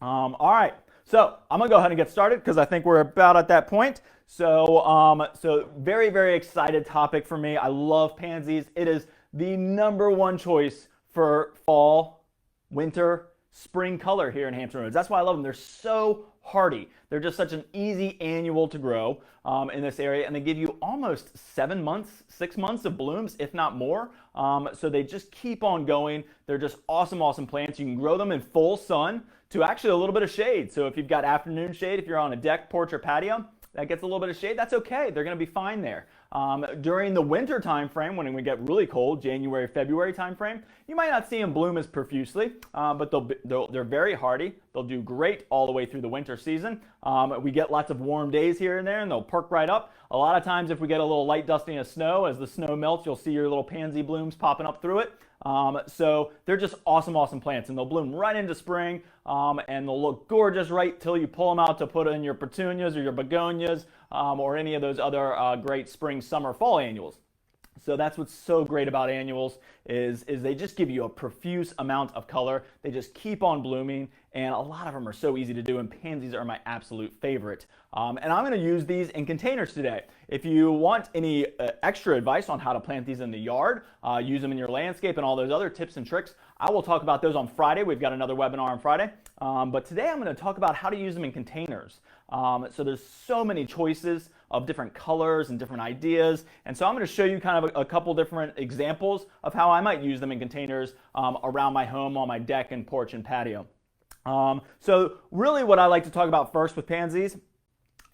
All right, so I'm gonna go ahead and get started because I think we're about at that point. So very, very excited topic for me. I love pansies. It is the #1 choice for fall, winter, spring color here in Hampton Roads. That's why I love them. They're so hardy. They're just such an easy annual to grow in this area, and they give you almost 7 months, 6 months of blooms, if not more. So they just keep on going. They're just awesome, awesome plants. You can grow them in full sun to actually a little bit of shade. So if you've got afternoon shade, if you're on a deck, porch, or patio, that gets a little bit of shade, that's okay. They're going to be fine there. During the winter time frame, when we get really cold, January, February time frame, you might not see them bloom as profusely, but they're very hardy. They'll do great all the way through the winter season. We get lots of warm days here and there, and they'll perk right up. A lot of times, if we get a little light dusting of snow, as the snow melts, you'll see your little pansy blooms popping up through it. So they're just awesome, awesome plants, and they'll bloom right into spring, and they'll look gorgeous right till you pull them out to put in your petunias or your begonias, or any of those other great spring, summer, fall annuals. So that's what's so great about annuals is they just give you a profuse amount of color. They just keep on blooming, and a lot of them are so easy to do, and pansies are my absolute favorite. And I'm going to use these in containers today. If you want any extra advice on how to plant these in the yard, use them in your landscape, and all those other tips and tricks, I will talk about those on Friday. We've got another webinar on Friday. But today I'm going to talk about how to use them in containers. So there's so many choices of different colors and different ideas. And so I'm going to show you kind of a couple different examples of how I might use them in containers around my home, on my deck and porch and patio. So really what I like to talk about first with pansies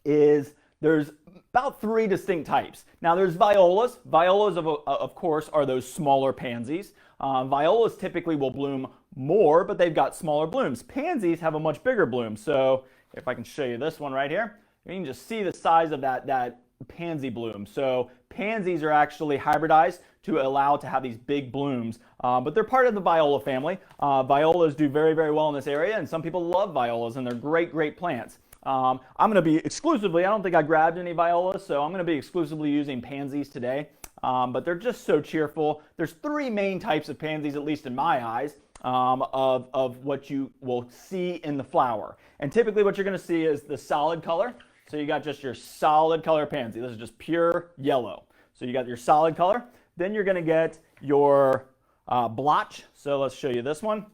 is there's about 3 distinct types. Now there's violas. Violas, of course, are those smaller pansies. Violas typically will bloom more, but they've got smaller blooms. Pansies have a much bigger bloom. So if I can show you this one right here, you can just see the size of that pansy bloom. So pansies are actually hybridized to allow to have these big blooms, but they're part of the viola family. Violas do very, very well in this area, and some people love violas, and they're great, great plants. I'm going to be exclusively, I don't think I grabbed any violas, so I'm going to be exclusively using pansies today, but they're just so cheerful. There's 3 main types of pansies, at least in my eyes, of what you will see in the flower. And typically what you're going to see is the solid color. So you got just your solid color pansy. This is just pure yellow. So you got your solid color. Then you're going to get your blotch. So let's show you this one.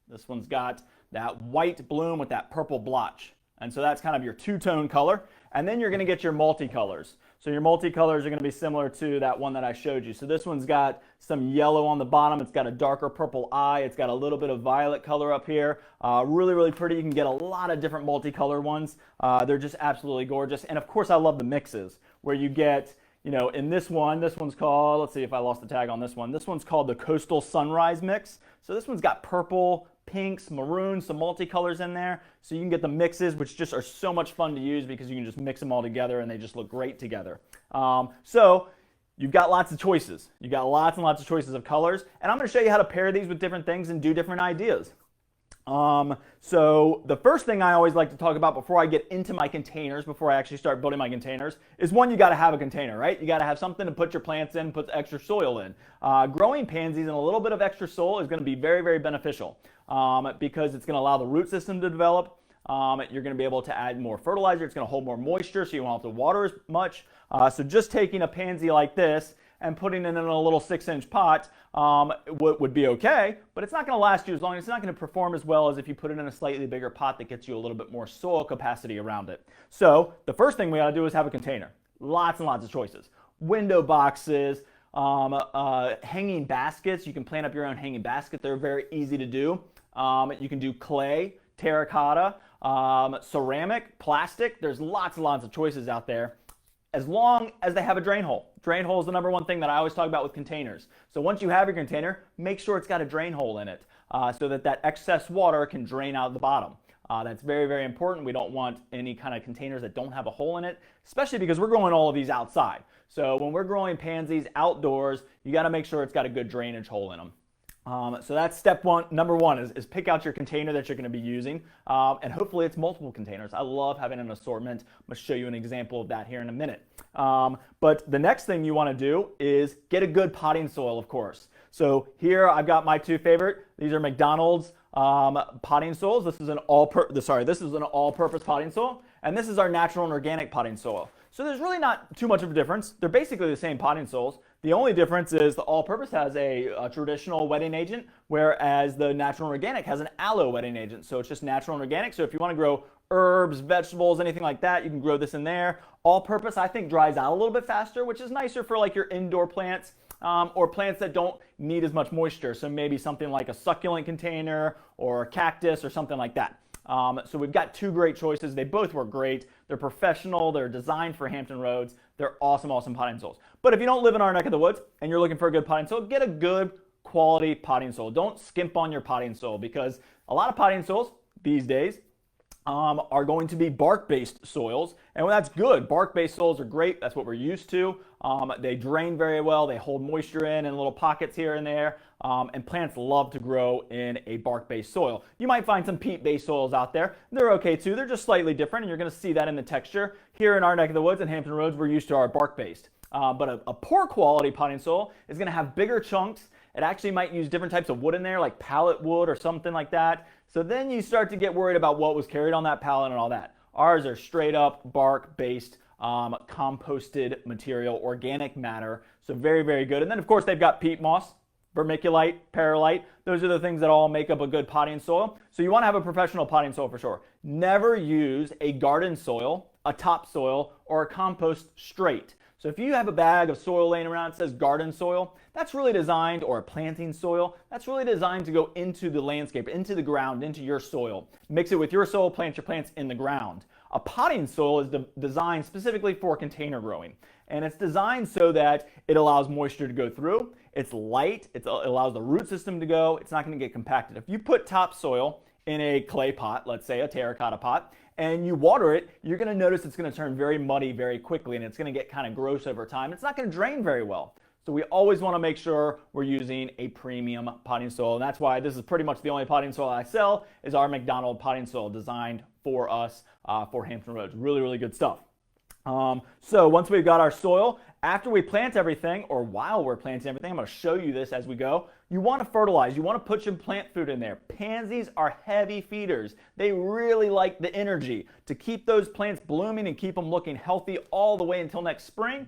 This one's got that white bloom with that purple blotch. And so that's kind of your two-tone color. And then you're going to get your multicolors. So your multicolors are going to be similar to that one that I showed you. So this one's got some yellow on the bottom. It's got a darker purple eye. It's got a little bit of violet color up here. Really, really pretty. You can get a lot of different multicolor ones. They're just absolutely gorgeous. And of course, I love the mixes where you get, you know, in this one's called, let's see if I lost the tag on this one. This one's called the Coastal Sunrise Mix. So this one's got purple, pinks, maroons, some multicolors in there. So you can get the mixes, which just are so much fun to use because you can just mix them all together and they just look great together. So you've got lots of choices. You've got lots and lots of choices of colors. And I'm going to show you how to pair these with different things and do different ideas. So the first thing I always like to talk about before I get into my containers, before I actually start building my containers, is one, you got to have a container, right? You got to have something to put your plants in, put extra soil in. Growing pansies in a little bit of extra soil is going to be very, very beneficial because it's going to allow the root system to develop. You're going to be able to add more fertilizer. It's going to hold more moisture, so you won't have to water as much. So just taking a pansy like this and putting it in a little 6-inch pot would be okay, but it's not going to last you as long. It's not going to perform as well as if you put it in a slightly bigger pot that gets you a little bit more soil capacity around it. So the first thing we got to do is have a container. Lots and lots of choices. Window boxes, hanging baskets. You can plant up your own hanging basket. They're very easy to do. You can do clay, terracotta, ceramic, plastic. There's lots and lots of choices out there, as long as they have a drain hole. Drain hole is the #1 thing that I always talk about with containers. So once you have your container, make sure it's got a drain hole in it so that excess water can drain out of the bottom. That's very, very important. We don't want any kind of containers that don't have a hole in it, especially because we're growing all of these outside. So when we're growing pansies outdoors, you got to make sure it's got a good drainage hole in them. So that's step one. #1 is pick out your container that you're going to be using, and hopefully it's multiple containers. I love having an assortment. I'm going to show you an example of that here in a minute. But the next thing you want to do is get a good potting soil, of course. So here I've got my 2 favorite. These are McDonald's potting soils. This is an this is an all-purpose potting soil, and this is our natural and organic potting soil. So there's really not too much of a difference. They're basically the same potting soils. The only difference is the all-purpose has a traditional wetting agent, whereas the natural and organic has an aloe wetting agent. So it's just natural and organic. So if you want to grow herbs, vegetables, anything like that, you can grow this in there. All-purpose, I think, dries out a little bit faster, which is nicer for like your indoor plants or plants that don't need as much moisture. So maybe something like a succulent container or a cactus or something like that. So we've got two great choices. They both work great. They're professional. They're designed for Hampton Roads. They're awesome, awesome potting soils. But if you don't live in our neck of the woods and you're looking for a good potting soil, get a good quality potting soil. Don't skimp on your potting soil, because a lot of potting soils these days are going to be bark-based soils, and that's good. Bark-based soils are great. That's what we're used to. They drain very well. They hold moisture in little pockets here and there, and plants love to grow in a bark-based soil. You might find some peat-based soils out there. They're okay too. They're just slightly different, and you're going to see that in the texture. Here in our neck of the woods in Hampton Roads, we're used to our bark-based. But a poor quality potting soil is going to have bigger chunks. It actually might use different types of wood in there, like pallet wood or something like that. So then you start to get worried about what was carried on that pallet and all that. Ours are straight up bark-based, composted material, organic matter. So very, very good. And then of course they've got peat moss, vermiculite, perlite. Those are the things that all make up a good potting soil. So you want to have a professional potting soil for sure. Never use a garden soil, a topsoil, or a compost straight. So if you have a bag of soil laying around that says garden soil, that's really designed, or a planting soil, that's really designed to go into the landscape, into the ground, into your soil. Mix it with your soil, plant your plants in the ground. A potting soil is designed specifically for container growing. And it's designed so that it allows moisture to go through. It's light, it allows the root system to go. It's not going to get compacted. If you put topsoil in a clay pot, let's say a terracotta pot, and you water it, you're going to notice it's going to turn very muddy very quickly, and it's going to get kind of gross over time. It's not going to drain very well. So we always want to make sure we're using a premium potting soil, and that's why this is pretty much the only potting soil I sell is our McDonald potting soil, designed for us for Hampton Roads. Really, really good stuff. So once we've got our soil, after we plant everything, or while we're planting everything, I'm going to show you this as we go. You want to fertilize. You want to put some plant food in there. Pansies are heavy feeders. They really like the energy. To keep those plants blooming and keep them looking healthy all the way until next spring,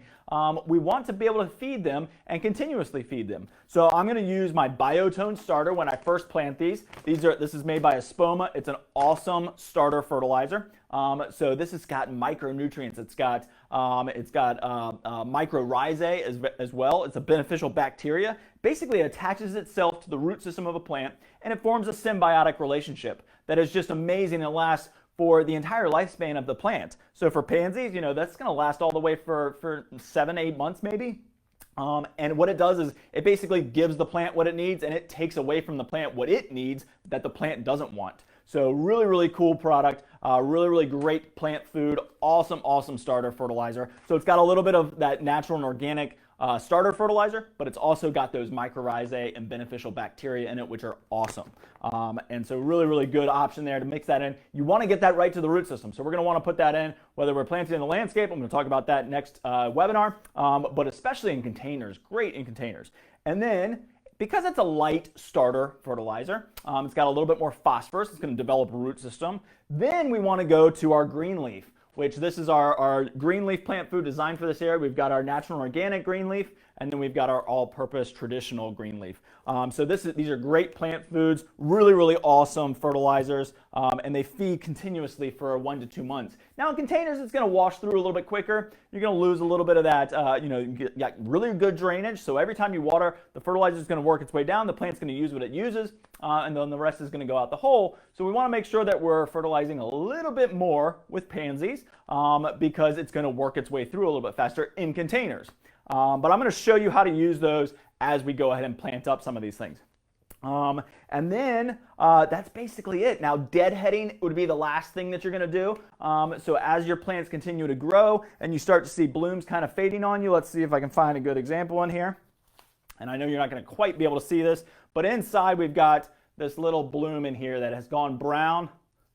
we want to be able to feed them and continuously feed them. So I'm going to use my Biotone starter when I first plant these. This is made by Espoma. It's an awesome starter fertilizer. So this has got micronutrients. It's got mycorrhizae as well. It's a beneficial bacteria. Basically, it attaches itself to the root system of a plant, and it forms a symbiotic relationship that is just amazing and lasts for the entire lifespan of the plant. So for pansies, that's going to last all the way for 7-8 months maybe. And what it does is it basically gives the plant what it needs, and it takes away from the plant what it needs that the plant doesn't want. So really, really cool product, really, really great plant food, awesome, awesome starter fertilizer. So it's got a little bit of that natural and organic starter fertilizer, but it's also got those mycorrhizae and beneficial bacteria in it, which are awesome. And so really, really good option there to mix that in. You want to get that right to the root system. So we're going to want to put that in, whether we're planting in the landscape. I'm going to talk about that next webinar, but especially in containers, great in containers. And then, because it's a light starter fertilizer, it's got a little bit more phosphorus. It's going to develop a root system. Then we want to go to our green leaf, which this is our green leaf plant food designed for this area. We've got our natural and organic green leaf, and then we've got our all-purpose traditional green leaf. So these are great plant foods, really, really awesome fertilizers, and they feed continuously for 1 to 2 months. Now in containers, it's going to wash through a little bit quicker. You're going to lose a little bit of that, you got really good drainage, so every time you water, the fertilizer is going to work its way down, the plant's going to use what it uses, and then the rest is going to go out the hole. So we want to make sure that we're fertilizing a little bit more with pansies, because it's going to work its way through a little bit faster in containers. But I'm going to show you how to use those as we go ahead and plant up some of these things. And then that's basically it. Now, deadheading would be the last thing that you're going to do. So as your plants continue to grow and you start to see blooms kind of fading on you, let's see if I can find a good example in here. And I know you're not going to quite be able to see this, but inside we've got this little bloom in here that has gone brown.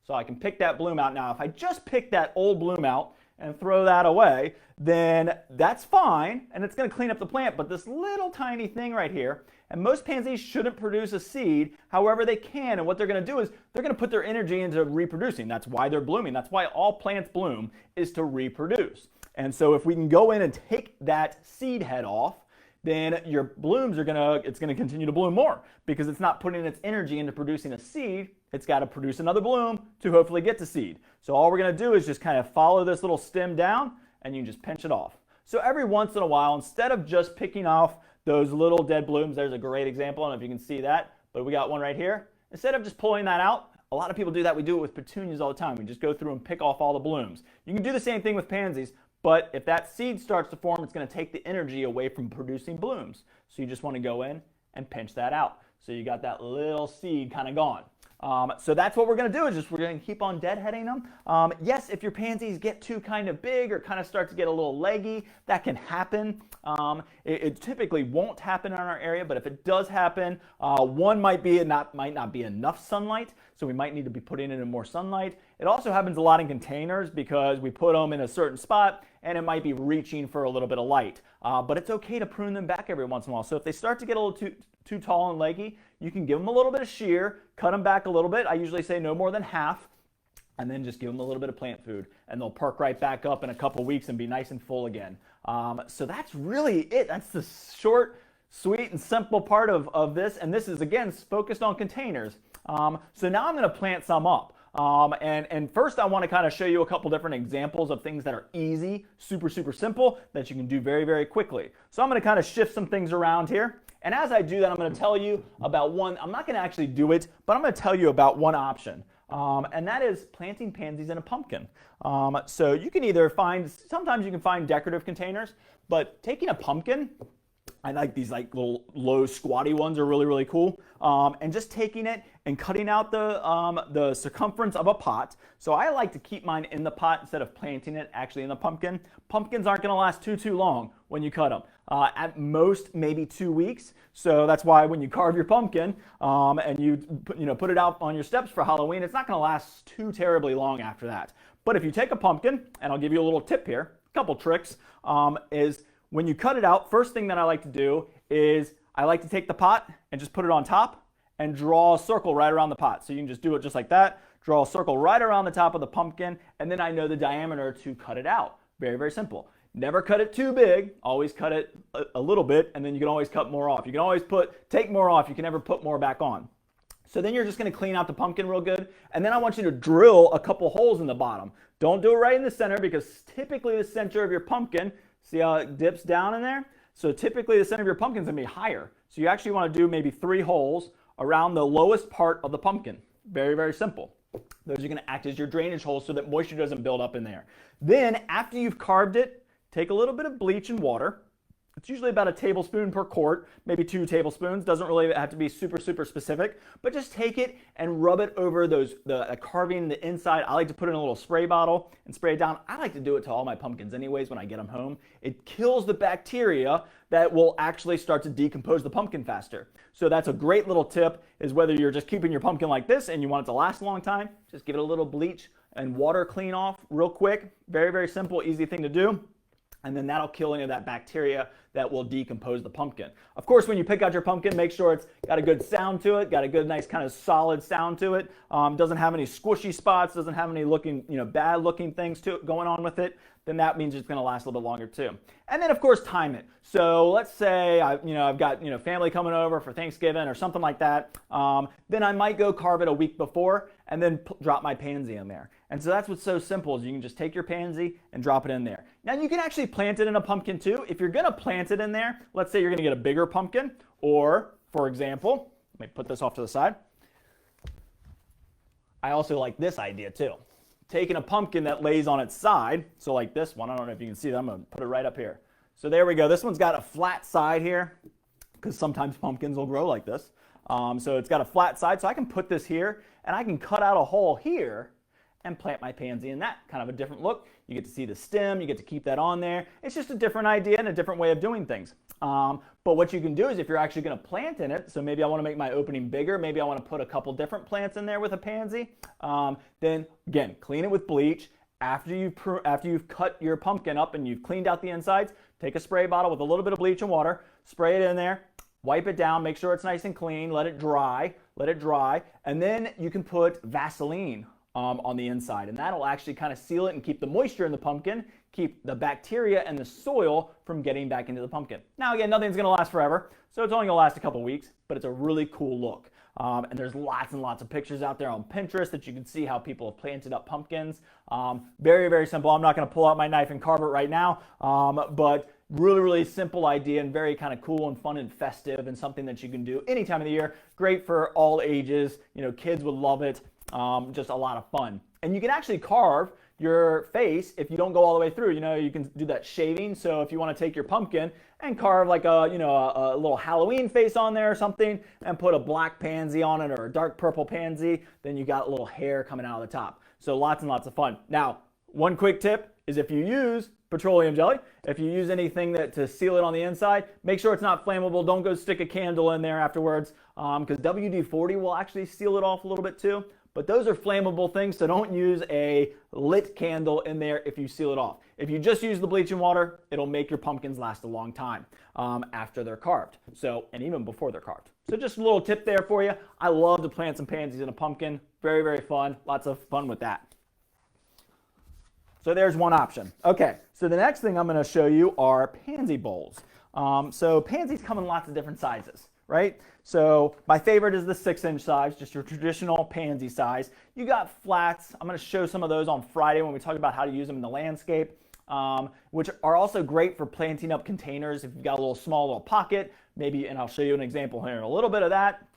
So I can pick that bloom out. Now, if I just pick that old bloom out and throw that away, then that's fine, and it's going to clean up the plant. But this little tiny thing right here, and most pansies shouldn't produce a seed. However, they can, and what they're going to do is they're going to put their energy into reproducing. That's why they're blooming. That's why all plants bloom, is to reproduce. And so if we can go in and take that seed head off, then your blooms are it's gonna continue to bloom more, because it's not putting its energy into producing a seed. It's got to produce another bloom to hopefully get to seed. So all we're gonna do is just kind of follow this little stem down, and you can just pinch it off. So every once in a while, instead of just picking off those little dead blooms, there's a great example, I don't know if you can see that, but we got one right here. Instead of just pulling that out, a lot of people do that. We do it with petunias all the time. We just go through and pick off all the blooms. You can do the same thing with pansies, but if that seed starts to form, it's going to take the energy away from producing blooms. So you just want to go in and pinch that out. So you got that little seed kind of gone. So that's what we're going to do, is just we're going to keep on deadheading them. Yes, if your pansies get too kind of big or kind of start to get a little leggy, that can happen. It typically won't happen in our area, but if it does happen, one might not be enough sunlight, so we might need to be putting it in more sunlight. It also happens a lot in containers because we put them in a certain spot and it might be reaching for a little bit of light. But it's okay to prune them back every once in a while. So if they start to get a little too tall and leggy, you can give them a little bit of shear, cut them back a little bit. I usually say no more than half, and then just give them a little bit of plant food, and they'll perk right back up in a couple weeks and be nice and full again. So that's really it. That's the short, sweet, and simple part of this. And this is, again, focused on containers. So now I'm going to plant some up. And first I want to kind of show you a couple different examples of things that are easy, super, super simple, that you can do very, very quickly. So I'm going to kind of shift some things around here. And as I do that, I'm going to tell you about one. I'm not going to actually do it, but I'm going to tell you about one option. And that is planting pansies in a pumpkin. So you can either sometimes you can find decorative containers, but taking a pumpkin, I like these little low squatty ones are really, really cool. And just taking it and cutting out the circumference of a pot. So I like to keep mine in the pot instead of planting it actually in the pumpkin. Pumpkins aren't going to last too long when you cut them. At most, maybe 2 weeks. So that's why when you carve your pumpkin and you put it out on your steps for Halloween, it's not going to last too terribly long after that. But if you take a pumpkin, and I'll give you a little tip here, a couple tricks, is when you cut it out, first thing that I like to do is I like to take the pot and just put it on top and draw a circle right around the pot. So you can just do it just like that, draw a circle right around the top of the pumpkin, and then I know the diameter to cut it out. Very, very simple. Never cut it too big, always cut it a little bit, and then you can always cut more off. You can always take more off, you can never put more back on. So then you're just going to clean out the pumpkin real good, and then I want you to drill a couple holes in the bottom. Don't do it right in the center, because typically the center of your pumpkin, see how it dips down in there? So typically the center of your pumpkin is going to be higher. So you actually want to do maybe 3 holes around the lowest part of the pumpkin. Very, very simple. Those are going to act as your drainage holes so that moisture doesn't build up in there. Then after you've carved it, take a little bit of bleach and water. It's usually about a tablespoon per quart, maybe 2 tablespoons. Doesn't really have to be super, super specific, but just take it and rub it over the carving, the inside. I like to put it in a little spray bottle and spray it down. I like to do it to all my pumpkins anyways when I get them home. It kills the bacteria that will actually start to decompose the pumpkin faster. So that's a great little tip, is whether you're just keeping your pumpkin like this and you want it to last a long time, just give it a little bleach and water clean off real quick. Very, very simple, easy thing to do. And then that'll kill any of that bacteria that will decompose the pumpkin. Of course, when you pick out your pumpkin, make sure it's got a good sound to it, got a good, nice kind of solid sound to it. Doesn't have any squishy spots, doesn't have any bad looking things going on with it. Then that means it's going to last a little bit longer too. And then of course time it. So let's say I've got family coming over for Thanksgiving or something like that. Then I might go carve it a week before and then drop my pansy in there. And so that's what's so simple, is you can just take your pansy and drop it in there. Now you can actually plant it in a pumpkin too. If you're going to plant it in there, let's say you're going to get a bigger pumpkin, or for example, let me put this off to the side. I also like this idea too. Taking a pumpkin that lays on its side, so like this one, I don't know if you can see that, I'm going to put it right up here. So there we go. This one's got a flat side here, because sometimes pumpkins will grow like this. So it's got a flat side, so I can put this here, and I can cut out a hole here and plant my pansy in that. Kind of a different look. You get to see the stem, you get to keep that on there. It's just a different idea and a different way of doing things. But what you can do is, if you're actually going to plant in it, so maybe I want to make my opening bigger, maybe I want to put a couple different plants in there with a pansy, then again, clean it with bleach, after you've cut your pumpkin up and you've cleaned out the insides, take a spray bottle with a little bit of bleach and water, spray it in there, wipe it down, make sure it's nice and clean, let it dry, and then you can put Vaseline on the inside, and that'll actually kind of seal it and keep the moisture in the pumpkin, keep the bacteria and the soil from getting back into the pumpkin. Now again, nothing's going to last forever, so it's only going to last a couple weeks, but it's a really cool look. And there's lots and lots of pictures out there on Pinterest that you can see how people have planted up pumpkins. Very, very simple. I'm not going to pull out my knife and carve it right now, but really, really simple idea and very kind of cool and fun and festive and something that you can do any time of the year. Great for all ages. You know, kids would love it. Just a lot of fun. And you can actually carve your face if you don't go all the way through. You know, you can do that shaving. So if you want to take your pumpkin and carve like a little Halloween face on there or something and put a black pansy on it or a dark purple pansy, then you got a little hair coming out of the top. So lots and lots of fun. Now, one quick tip is if you use petroleum jelly, if you use anything to seal it on the inside, make sure it's not flammable. Don't go stick a candle in there afterwards because WD-40 will actually seal it off a little bit too. But those are flammable things, so don't use a lit candle in there if you seal it off. If you just use the bleach and water, it'll make your pumpkins last a long time after they're carved, and even before they're carved. So just a little tip there for you. I love to plant some pansies in a pumpkin. Very, very fun. Lots of fun with that. So there's one option. Okay, so the next thing I'm going to show you are pansy bowls. So pansies come in lots of different sizes, right? So my favorite is the 6-inch size, just your traditional pansy size. You got flats. I'm going to show some of those on Friday when we talk about how to use them in the landscape, which are also great for planting up containers. If you've got a little pocket, maybe, and I'll show you an example here in a little bit of that.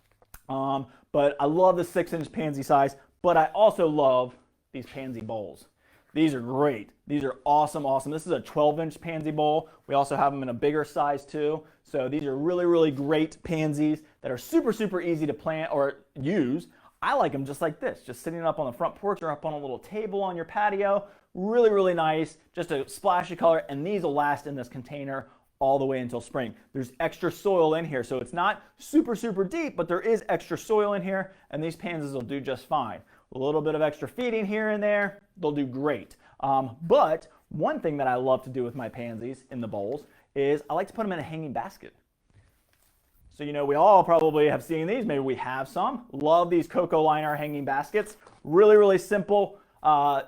But I love the 6-inch pansy size, but I also love these pansy bowls. These are great. These are awesome, awesome. This is a 12-inch pansy bowl. We also have them in a bigger size too. So these are really, really great pansies that are super, super easy to plant or use. I like them just like this, just sitting up on the front porch or up on a little table on your patio. Really, really nice. Just a splash of color, and these will last in this container all the way until spring. There's extra soil in here, so it's not super, super deep, but there is extra soil in here, and these pansies will do just fine. A little bit of extra feeding here and there, they'll do great. But one thing that I love to do with my pansies in the bowls is I like to put them in a hanging basket. So, you know, we all probably have seen these. Maybe we have some. Love these cocoa liner hanging baskets. Really, really simple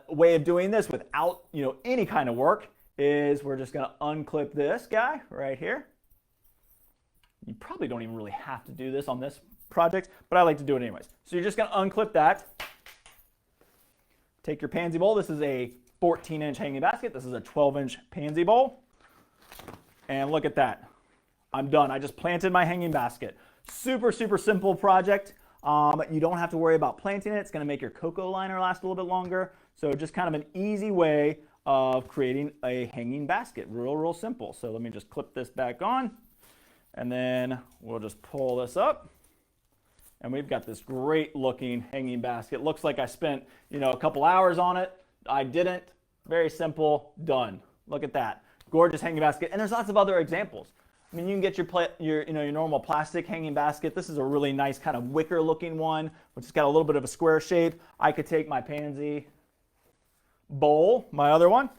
way of doing this without, any kind of work is we're just going to unclip this guy right here. You probably don't even really have to do this on this project, but I like to do it anyways. So you're just going to unclip that. Take your pansy bowl. This is a 14-inch hanging basket. This is a 12-inch pansy bowl. And look at that. I'm done. I just planted my hanging basket. Super, super simple project. You don't have to worry about planting it. It's going to make your cocoa liner last a little bit longer. So just kind of an easy way of creating a hanging basket. Real, real simple. So let me just clip this back on. And then we'll just pull this up. And we've got this great looking hanging basket. Looks like I spent, a couple hours on it. I didn't. Very simple, done. Look at that. Gorgeous hanging basket. And there's lots of other examples. I mean, you can get your normal plastic hanging basket. This is a really nice kind of wicker looking one, which has got a little bit of a square shape. I could take my pansy bowl, my other one,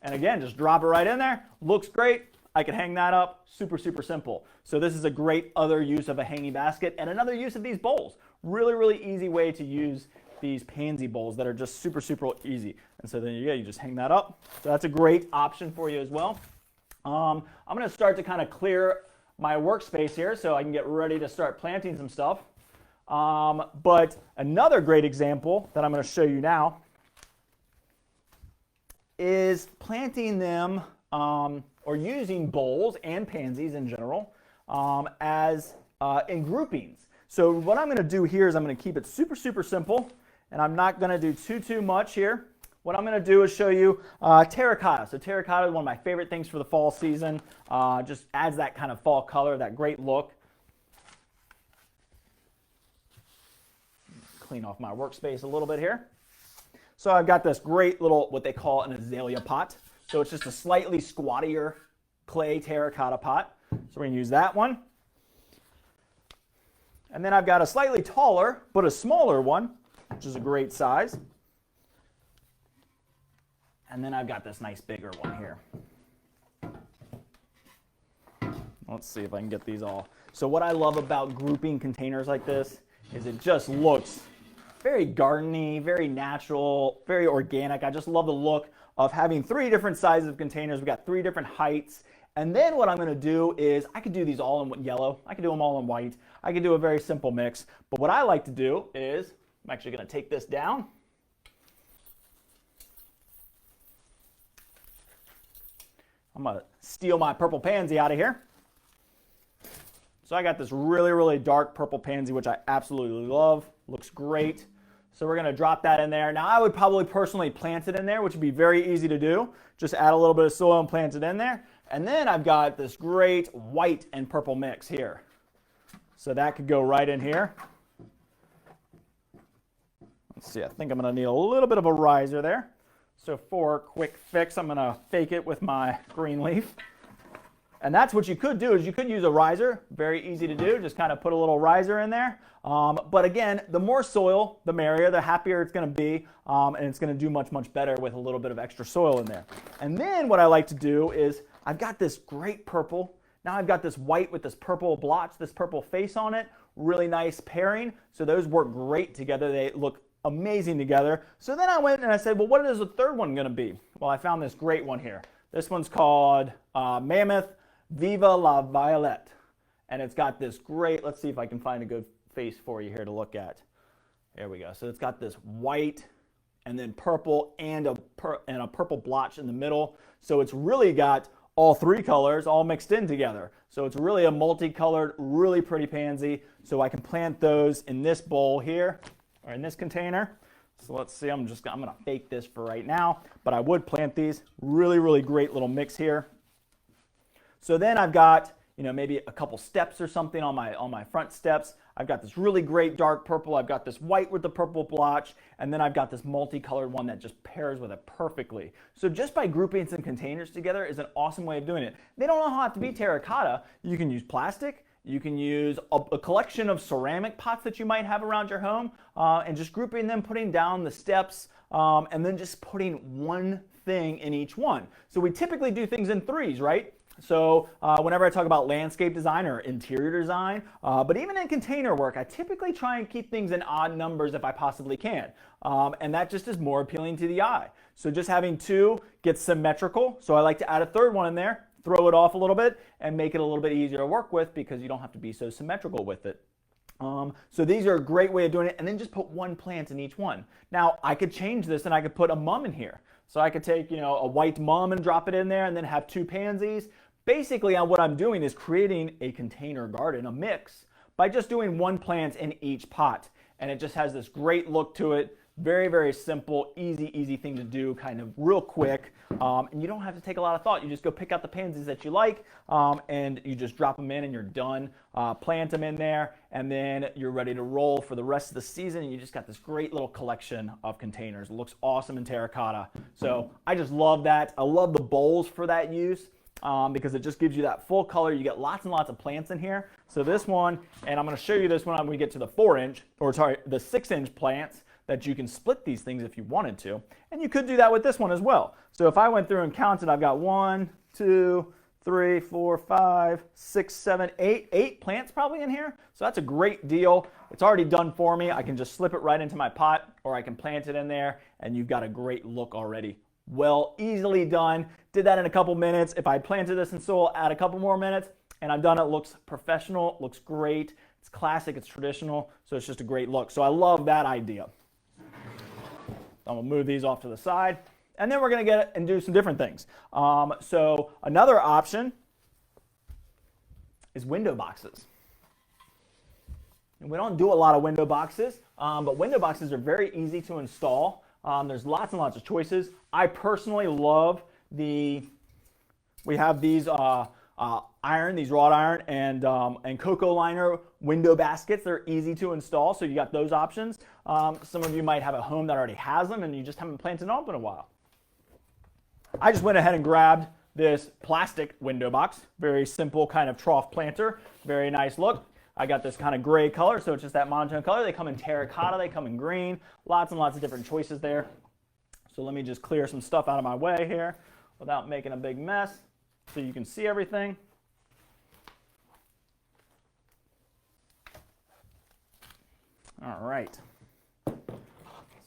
and again, just drop it right in there. Looks great. I could hang that up. Super, super simple. So this is a great other use of a hanging basket and another use of these bowls. Really, really easy way to use these pansy bowls that are just super, super easy. And so then you just hang that up. So that's a great option for you as well. I'm going to start to kind of clear my workspace here so I can get ready to start planting some stuff. But another great example that I'm going to show you now is planting them or using bowls and pansies in general as in groupings. So what I'm going to do here is I'm going to keep it super, super simple, and I'm not going to do too much here. What I'm going to do is show you terracotta. So terracotta is one of my favorite things for the fall season. Just adds that kind of fall color, that great look. Clean off my workspace a little bit here. So I've got this great little, what they call an azalea pot. So it's just a slightly squattier clay terracotta pot. So we're going to use that one. And then I've got a slightly taller, but a smaller one, which is a great size. And then I've got this nice bigger one here. Let's see if I can get these all. So what I love about grouping containers like this is it just looks very gardeny, very natural, very organic. I just love the look of having 3 different sizes of containers. We've got 3 different heights. And then what I'm going to do is I could do these all in yellow. I could do them all in white. I could do a very simple mix. But what I like to do is I'm actually going to take this down. I'm going to steal my purple pansy out of here. So I got this really, really dark purple pansy, which I absolutely love. Looks great. So we're going to drop that in there. Now I would probably personally plant it in there, which would be very easy to do. Just add a little bit of soil and plant it in there. And then I've got this great white and purple mix here. So that could go right in here. Let's see, I think I'm going to need a little bit of a riser there. So for a quick fix, I'm going to fake it with my green leaf. And that's what you could do, is you could use a riser. Very easy to do. Just kind of put a little riser in there. But again, the more soil, the merrier, the happier it's going to be. And it's going to do much, much better with a little bit of extra soil in there. And then what I like to do is I've got this great purple. Now I've got this white with this purple blotch, this purple face on it. Really nice pairing. So those work great together. They look amazing together. So then I went and I said, well, what is the third one going to be? Well, I found this great one here. This one's called Mammoth Viva la Violette. And it's got this great, let's see if I can find a good face for you here to look at. There we go. So it's got this white and then purple and a purple blotch in the middle. So it's really got all 3 colors all mixed in together. So it's really a multicolored, really pretty pansy. So I can plant those in this bowl here, or in this container. So let's see, I'm going to fake this for right now, but I would plant these. Really, really great little mix here. So then I've got, maybe a couple steps or something on my front steps. I've got this really great dark purple. I've got this white with the purple blotch, and then I've got this multicolored one that just pairs with it perfectly. So just by grouping some containers together is an awesome way of doing it. They don't all have to be terracotta. You can use plastic. You can use a collection of ceramic pots that you might have around your home, and just grouping them, putting down the steps, and then just putting one thing in each one. So we typically do things in 3s, right? So whenever I talk about landscape design or interior design, but even in container work, I typically try and keep things in odd numbers if I possibly can. And that just is more appealing to the eye. So just having 2 gets symmetrical. So I like to add a 3rd one in there, throw it off a little bit, and make it a little bit easier to work with because you don't have to be so symmetrical with it. So these are a great way of doing it, and then just put 1 plant in each one. Now I could change this and I could put a mum in here. So I could take, a white mum and drop it in there and then have 2 pansies. Basically, what I'm doing is creating a container garden, a mix, by just doing 1 plant in each pot. And it just has this great look to it. Very, very simple, easy thing to do, kind of real quick. And you don't have to take a lot of thought. You just go pick out the pansies that you like, and you just drop them in and you're done. Plant them in there, and then you're ready to roll for the rest of the season. And you just got this great little collection of containers. It looks awesome in terracotta. So I just love that. I love the bowls for that use. Because it just gives you that full color. You get lots and lots of plants in here. So this one, and I'm going to show you this one when we get to the 4-inch, or sorry, the 6-inch plants, that you can split these things if you wanted to. And you could do that with this one as well. So if I went through and counted, I've got 1, 2, 3, 4, 5, 6, 7, 8 plants probably in here. So that's a great deal. It's already done for me. I can just slip it right into my pot, or I can plant it in there, and you've got a great look already. Well, easily done. Did that in a couple minutes. If I planted this in soil, add a couple more minutes, and I'm done. It looks professional, looks great. It's classic, it's traditional, so it's just a great look. So I love that idea. I'm gonna move these off to the side, and then we're gonna get and do some different things. So another option is window boxes. And we don't do a lot of window boxes, but window boxes are very easy to install. There's lots and lots of choices. I personally love we have these iron, these wrought iron and cocoa liner window baskets. They're easy to install, so you got those options. Some of you might have a home that already has them and you just haven't planted them up in a while. I just went ahead and grabbed this plastic window box. Very simple kind of trough planter. Very nice look. I got this kind of gray color, so it's just that monotone color. They come in terracotta, they come in green. Lots and lots of different choices there. So let me just clear some stuff out of my way here without making a big mess so you can see everything. All right.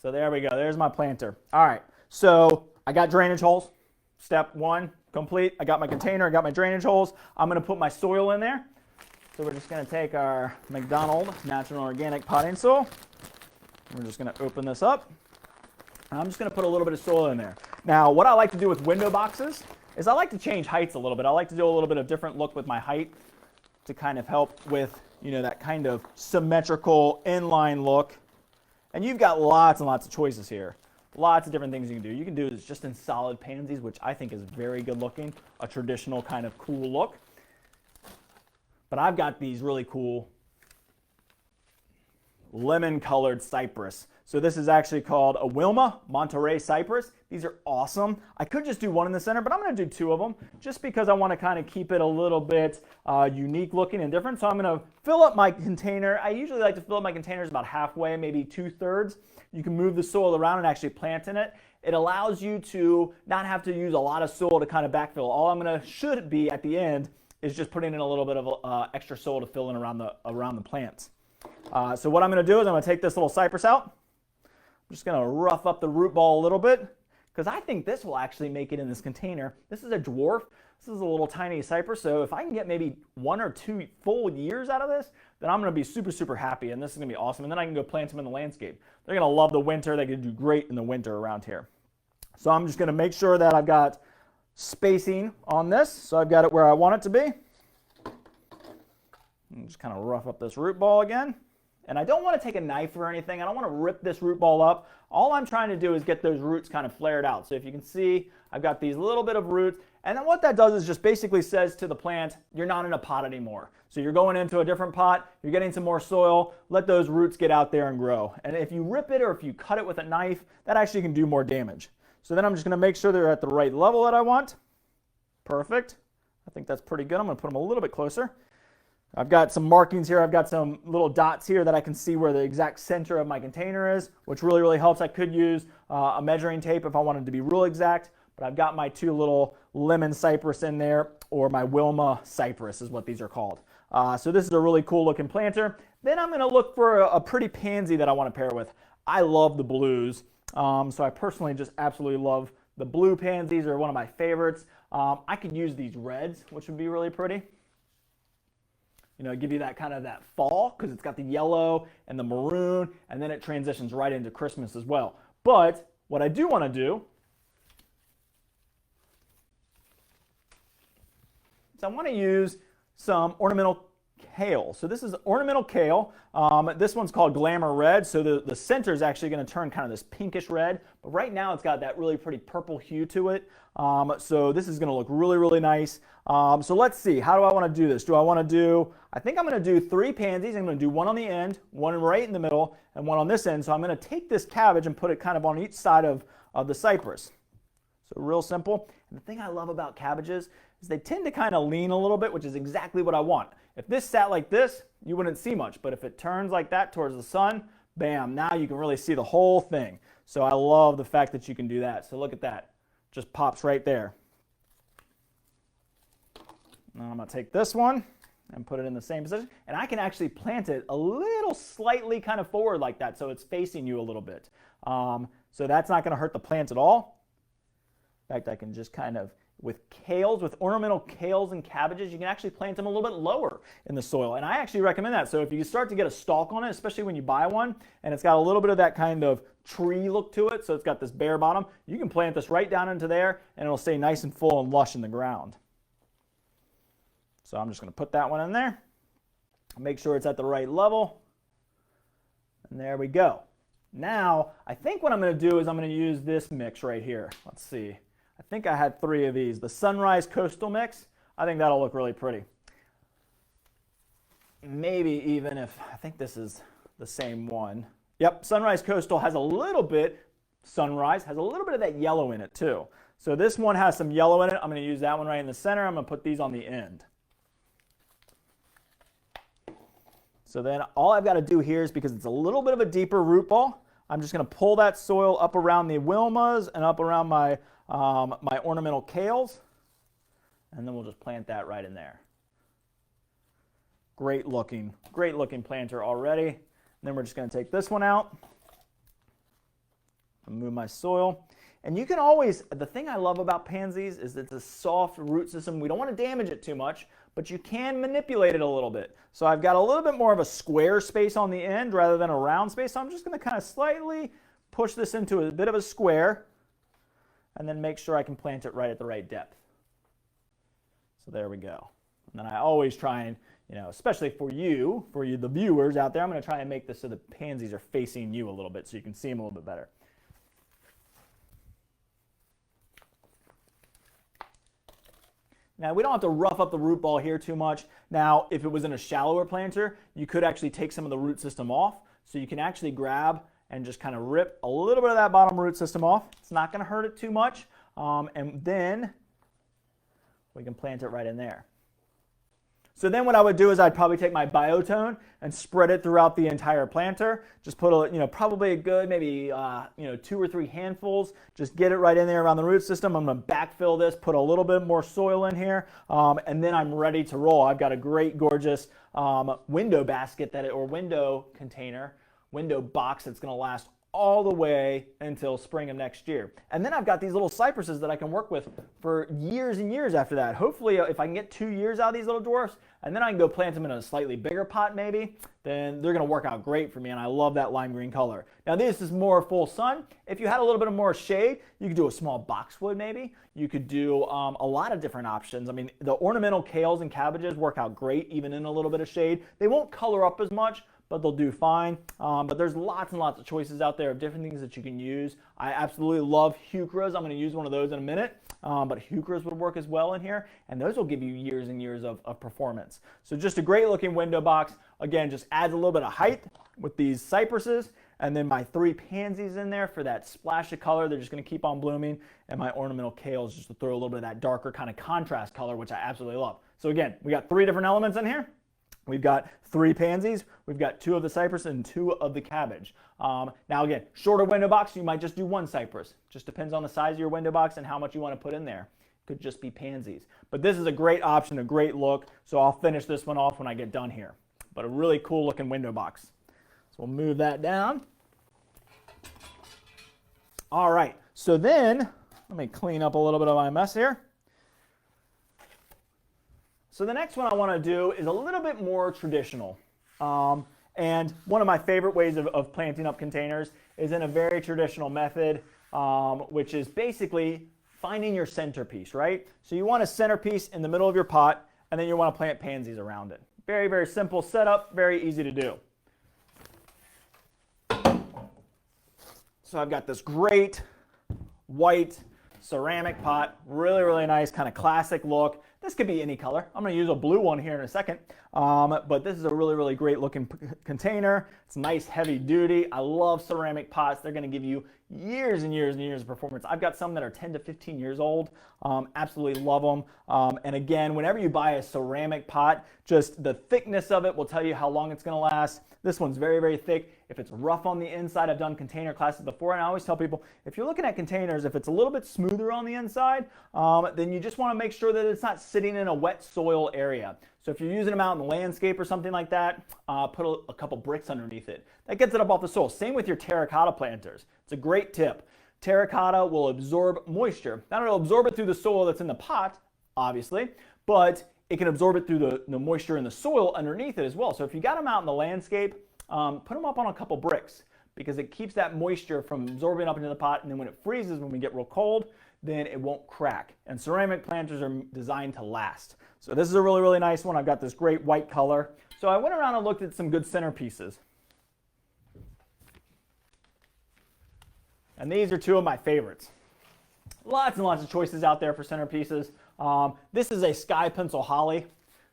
So there we go. There's my planter. All right. So I got drainage holes. Step one complete. I got my container. I got my drainage holes. I'm going to put my soil in there. So we're just going to take our McDonald Natural and Organic Potting Soil. We're just going to open this up. I'm just going to put a little bit of soil in there. Now, what I like to do with window boxes is I like to change heights a little bit. I like to do a little bit of different look with my height to kind of help with, that kind of symmetrical inline look. And you've got lots and lots of choices here. Lots of different things you can do. You can do this just in solid pansies, which I think is very good looking, a traditional kind of cool look. But I've got these really cool lemon colored cypress. So this is actually called a Wilma Monterey cypress. These are awesome. I could just do one in the center, but I'm going to do two of them just because I want to kind of keep it a little bit unique looking and different. So I'm going to fill up my container. I usually like to fill up my containers about halfway, maybe 2/3. You can move the soil around and actually plant in it. It allows you to not have to use a lot of soil to kind of backfill. All I'm going to should be at the end is just putting in a little bit of extra soil to fill in around the plants. So what I'm going to do is I'm going to take this little cypress out. I'm just going to rough up the root ball a little bit because I think this will actually make it in this container. This is a dwarf. This is a little tiny cypress. So if I can get maybe 1 or 2 full years out of this, then I'm going to be super, super happy. And this is going to be awesome. And then I can go plant them in the landscape. They're going to love the winter. They're going to do great in the winter around here. So I'm just going to make sure that I've got spacing on this. So I've got it where I want it to be. And just kind of rough up this root ball again. And I don't want to take a knife or anything. I don't want to rip this root ball up. All I'm trying to do is get those roots kind of flared out. So if you can see, I've got these little bit of roots. And then what that does is just basically says to the plant, you're not in a pot anymore. So you're going into a different pot, you're getting some more soil, let those roots get out there and grow. And if you rip it or if you cut it with a knife, that actually can do more damage. So then I'm just going to make sure they're at the right level that I want. Perfect. I think that's pretty good. I'm going to put them a little bit closer. I've got some markings here. I've got some little dots here that I can see where the exact center of my container is, which really, really helps. I could use a measuring tape if I wanted to be real exact, but I've got my 2 little lemon cypress in there, or my Wilma cypress is what these are called. So this is a really cool looking planter. Then I'm going to look for a pretty pansy that I want to pair with. I love the blues, so I personally just absolutely love the blue pansies. Are one of my favorites. I could use these reds, which would be really pretty. Give you that kind of that fall because it's got the yellow and the maroon, and then it transitions right into Christmas as well. But what I do want to do is I want to use some ornamental kale. So this is ornamental kale. This one's called Glamour Red. So the center is actually going to turn kind of this pinkish red, but right now it's got that really pretty purple hue to it. So this is going to look really, really nice. So let's see. How do I want to do this? I think I'm going to do 3 pansies. I'm going to do one on the end, one right in the middle, and one on this end. So I'm going to take this cabbage and put it kind of on each side of the cypress. So real simple. And the thing I love about cabbages is they tend to kind of lean a little bit, which is exactly what I want. If this sat like this, you wouldn't see much. But if it turns like that towards the sun, bam, now you can really see the whole thing. So I love the fact that you can do that. So look at that. Just pops right there. Now I'm going to take this one and put it in the same position. And I can actually plant it a little slightly kind of forward like that, so it's facing you a little bit. So that's not going to hurt the plant at all. In fact, I can just kind of, with ornamental kales and cabbages, you can actually plant them a little bit lower in the soil. And I actually recommend that. So if you start to get a stalk on it, especially when you buy one, and it's got a little bit of that kind of tree look to it, so it's got this bare bottom, you can plant this right down into there, and it'll stay nice and full and lush in the ground. So I'm just going to put that one in there. Make sure it's at the right level. And there we go. Now, I think what I'm going to do is I'm going to use this mix right here. Let's see. I think I had 3 of these. The Sunrise Coastal mix. I think that'll look really pretty. Maybe even if, I think this is the same one. Yep, Sunrise Coastal has a little bit, Sunrise has a little bit of that yellow in it too. So this one has some yellow in it. I'm going to use that one right in the center. I'm going to put these on the end. So then all I've got to do here is, because it's a little bit of a deeper root ball, I'm just going to pull that soil up around the Wilmas and up around my, my ornamental kales, and then we'll just plant that right in there. Great looking planter already. And then we're just going to take this one out, move my soil. And you can always, the thing I love about pansies is it's a soft root system. We don't want to damage it too much, but you can manipulate it a little bit. So I've got a little bit more of a square space on the end rather than a round space. So I'm just going to kind of slightly push this into a bit of a square and then make sure I can plant it right at the right depth. So there we go. And then I always try and, you know, especially for you, the viewers out there, I'm going to try and make this so the pansies are facing you a little bit so you can see them a little bit better. Now, we don't have to rough up the root ball here too much. Now, if it was in a shallower planter, you could actually take some of the root system off. So you can actually grab and just kind of rip a little bit of that bottom root system off. It's not going to hurt it too much. And then we can plant it right in there. So then what I would do is I'd probably take my biotone and spread it throughout the entire planter. Just put a, you know, probably a good maybe 2 or 3 handfuls. Just get it right in there around the root system. I'm going to backfill this, put a little bit more soil in here, and then I'm ready to roll. I've got a great, gorgeous window basket or window container, window box that's going to last all the way until spring of next year. And then I've got these little cypresses that I can work with for years and years after that. Hopefully, if I can get 2 years out of these little dwarfs, and then I can go plant them in a slightly bigger pot maybe, then they're going to work out great for me, and I love that lime green color. Now this is more full sun. If you had a little bit of more shade, you could do a small boxwood maybe. You could do a lot of different options. I mean, the ornamental kales and cabbages work out great even in a little bit of shade. They won't color up as much, but they'll do fine. But there's lots and lots of choices out there of different things that you can use. I absolutely love heucheras. I'm going to use one of those in a minute, but heucheras would work as well in here, and those will give you years and years of performance. So just a great looking window box. Again, just adds a little bit of height with these cypresses, and then my 3 pansies in there for that splash of color. They're just going to keep on blooming, and my ornamental kales just to throw a little bit of that darker kind of contrast color, which I absolutely love. So again, we got 3 different elements in here. We've got 3 pansies, we've got 2 of the cypress and 2 of the cabbage. Now again, shorter window box, you might just do 1 cypress. Just depends on the size of your window box and how much you want to put in there. Could just be pansies. But this is a great option, a great look, so I'll finish this one off when I get done here. But a really cool looking window box. So we'll move that down. All right, so then, let me clean up a little bit of my mess here. So the next one I want to do is a little bit more traditional. And one of my favorite ways of planting up containers is in a very traditional method, which is basically finding your centerpiece, right? So you want a centerpiece in the middle of your pot, and then you want to plant pansies around it. Very, very simple setup, very easy to do. So I've got this great white ceramic pot, really, really nice, kind of classic look. This could be any color. I'm going to use a blue one here in a second, but this is a really, really great looking container. It's nice, heavy duty. I love ceramic pots. They're going to give you years and years and years of performance. I've got some that are 10 to 15 years old. Absolutely love them. And again, whenever you buy a ceramic pot, just the thickness of it will tell you how long it's going to last. This one's very, very thick. If it's rough on the inside, I've done container classes before, and I always tell people, if you're looking at containers, if it's a little bit smoother on the inside, then you just want to make sure that it's not sitting in a wet soil area. So if you're using them out in the landscape or something like that, put a couple bricks underneath it. That gets it up off the soil. Same with your terracotta planters. It's a great tip. Terracotta will absorb moisture. Not only will absorb it through the soil that's in the pot, obviously, but it can absorb it through the moisture in the soil underneath it as well. So if you got them out in the landscape, put them up on a couple bricks because it keeps that moisture from absorbing up into the pot, and then when it freezes, when we get real cold, then it won't crack. And ceramic planters are designed to last. So this is a really, really nice one. I've got this great white color. So I went around and looked at some good centerpieces. And these are 2 of my favorites. Lots and lots of choices out there for centerpieces. This is a sky pencil holly.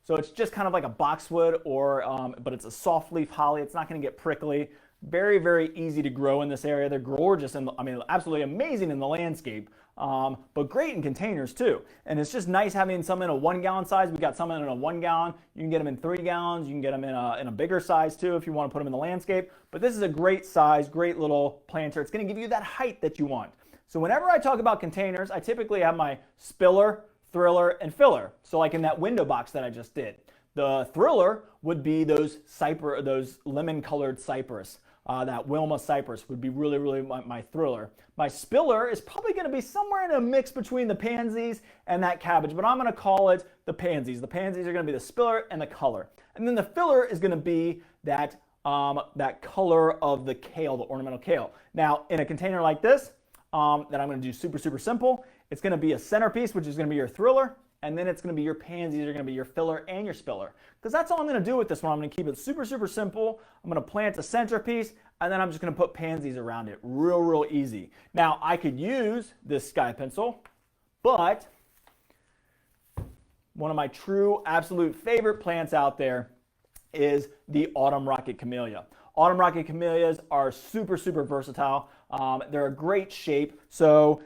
So it's just kind of like a boxwood, but it's a soft leaf holly. It's not going to get prickly. Very, very easy to grow in this area. They're gorgeous and absolutely amazing in the landscape. but great in containers too. And it's just nice having some in a 1 gallon size. We got some in a 1 gallon. You can get them in 3 gallons. You can get them in a bigger size too if you want to put them in the landscape. But this is a great size, great little planter. It's going to give you that height that you want. So whenever I talk about containers, I typically have my spiller, thriller, and filler. So like in that window box that I just did. The thriller would be those lemon-colored cypress. That Wilma cypress would be really my thriller. My spiller is probably going to be somewhere in a mix between the pansies and that cabbage, but I'm going to call it the pansies. The pansies are going to be the spiller and the color. And then the filler is going to be that color of the kale, the ornamental kale. Now, in a container like this, that I'm going to do super simple, it's going to be a centerpiece, which is going to be your thriller, and then it's going to be your pansies are going to be your filler and your spiller. Because that's all I'm going to do with this one. I'm going to keep it super simple. I'm going to plant a centerpiece, and then I'm just going to put pansies around it. Real easy. Now, I could use this sky pencil, but one of my true absolute favorite plants out there is the autumn rocket camellia. Autumn rocket camellias are super versatile. They're a great shape. So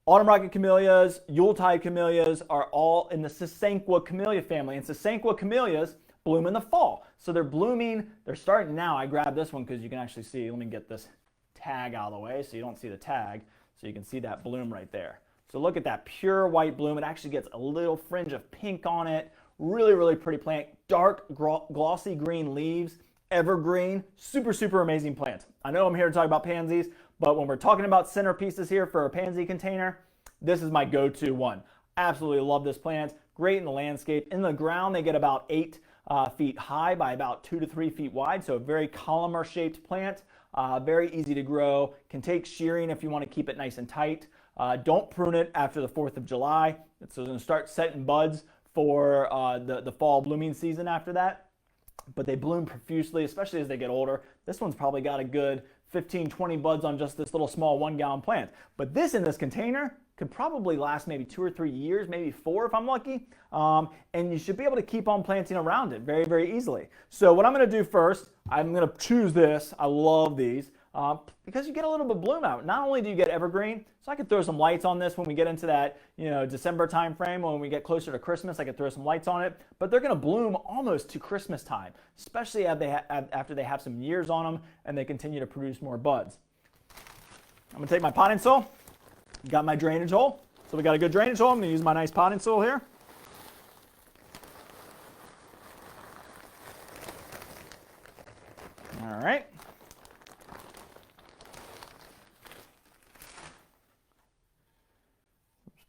autumn rocket camellias, Yuletide camellias are all in the Sasanqua camellia family. And Sasanqua camellias bloom in the fall. So they're blooming, they're starting now. I grabbed this one because you can actually see, let me get this tag out of the way so you don't see the tag. So you can see that bloom right there. So look at that pure white bloom. It actually gets a little fringe of pink on it. Really pretty plant. Dark glossy green leaves. Evergreen. Super amazing plant. I know I'm here to talk about pansies, but when we're talking about centerpieces here for a pansy container, this is my go-to one. Absolutely love this plant. Great in the landscape. In the ground, they get about 8 feet high by about 2 to 3 feet wide. So a very columnar shaped plant. Very easy to grow. Can take shearing if you want to keep it nice and tight. Don't prune it after the 4th of July. It's going to start setting buds for the fall blooming season after that. But they bloom profusely, especially as they get older. This one's probably got a good 15-20 buds on just this little small 1 gallon plant. But this in this container could probably last maybe 2 or 3 years, maybe 4 if I'm lucky. And you should be able to keep on planting around it very easily. So what I'm going to do first, I'm going to choose this. I love these because you get a little bit of bloom out. Not only do you get evergreen, so I could throw some lights on this when we get into that December time frame. When we get closer to Christmas, I could throw some lights on it. But they're going to bloom almost to Christmas time, especially after they have some years on them and they continue to produce more buds. I'm going to take my potting soil. Got my drainage hole. So we got a good drainage hole. I'm going to use my nice potting soil here. All right.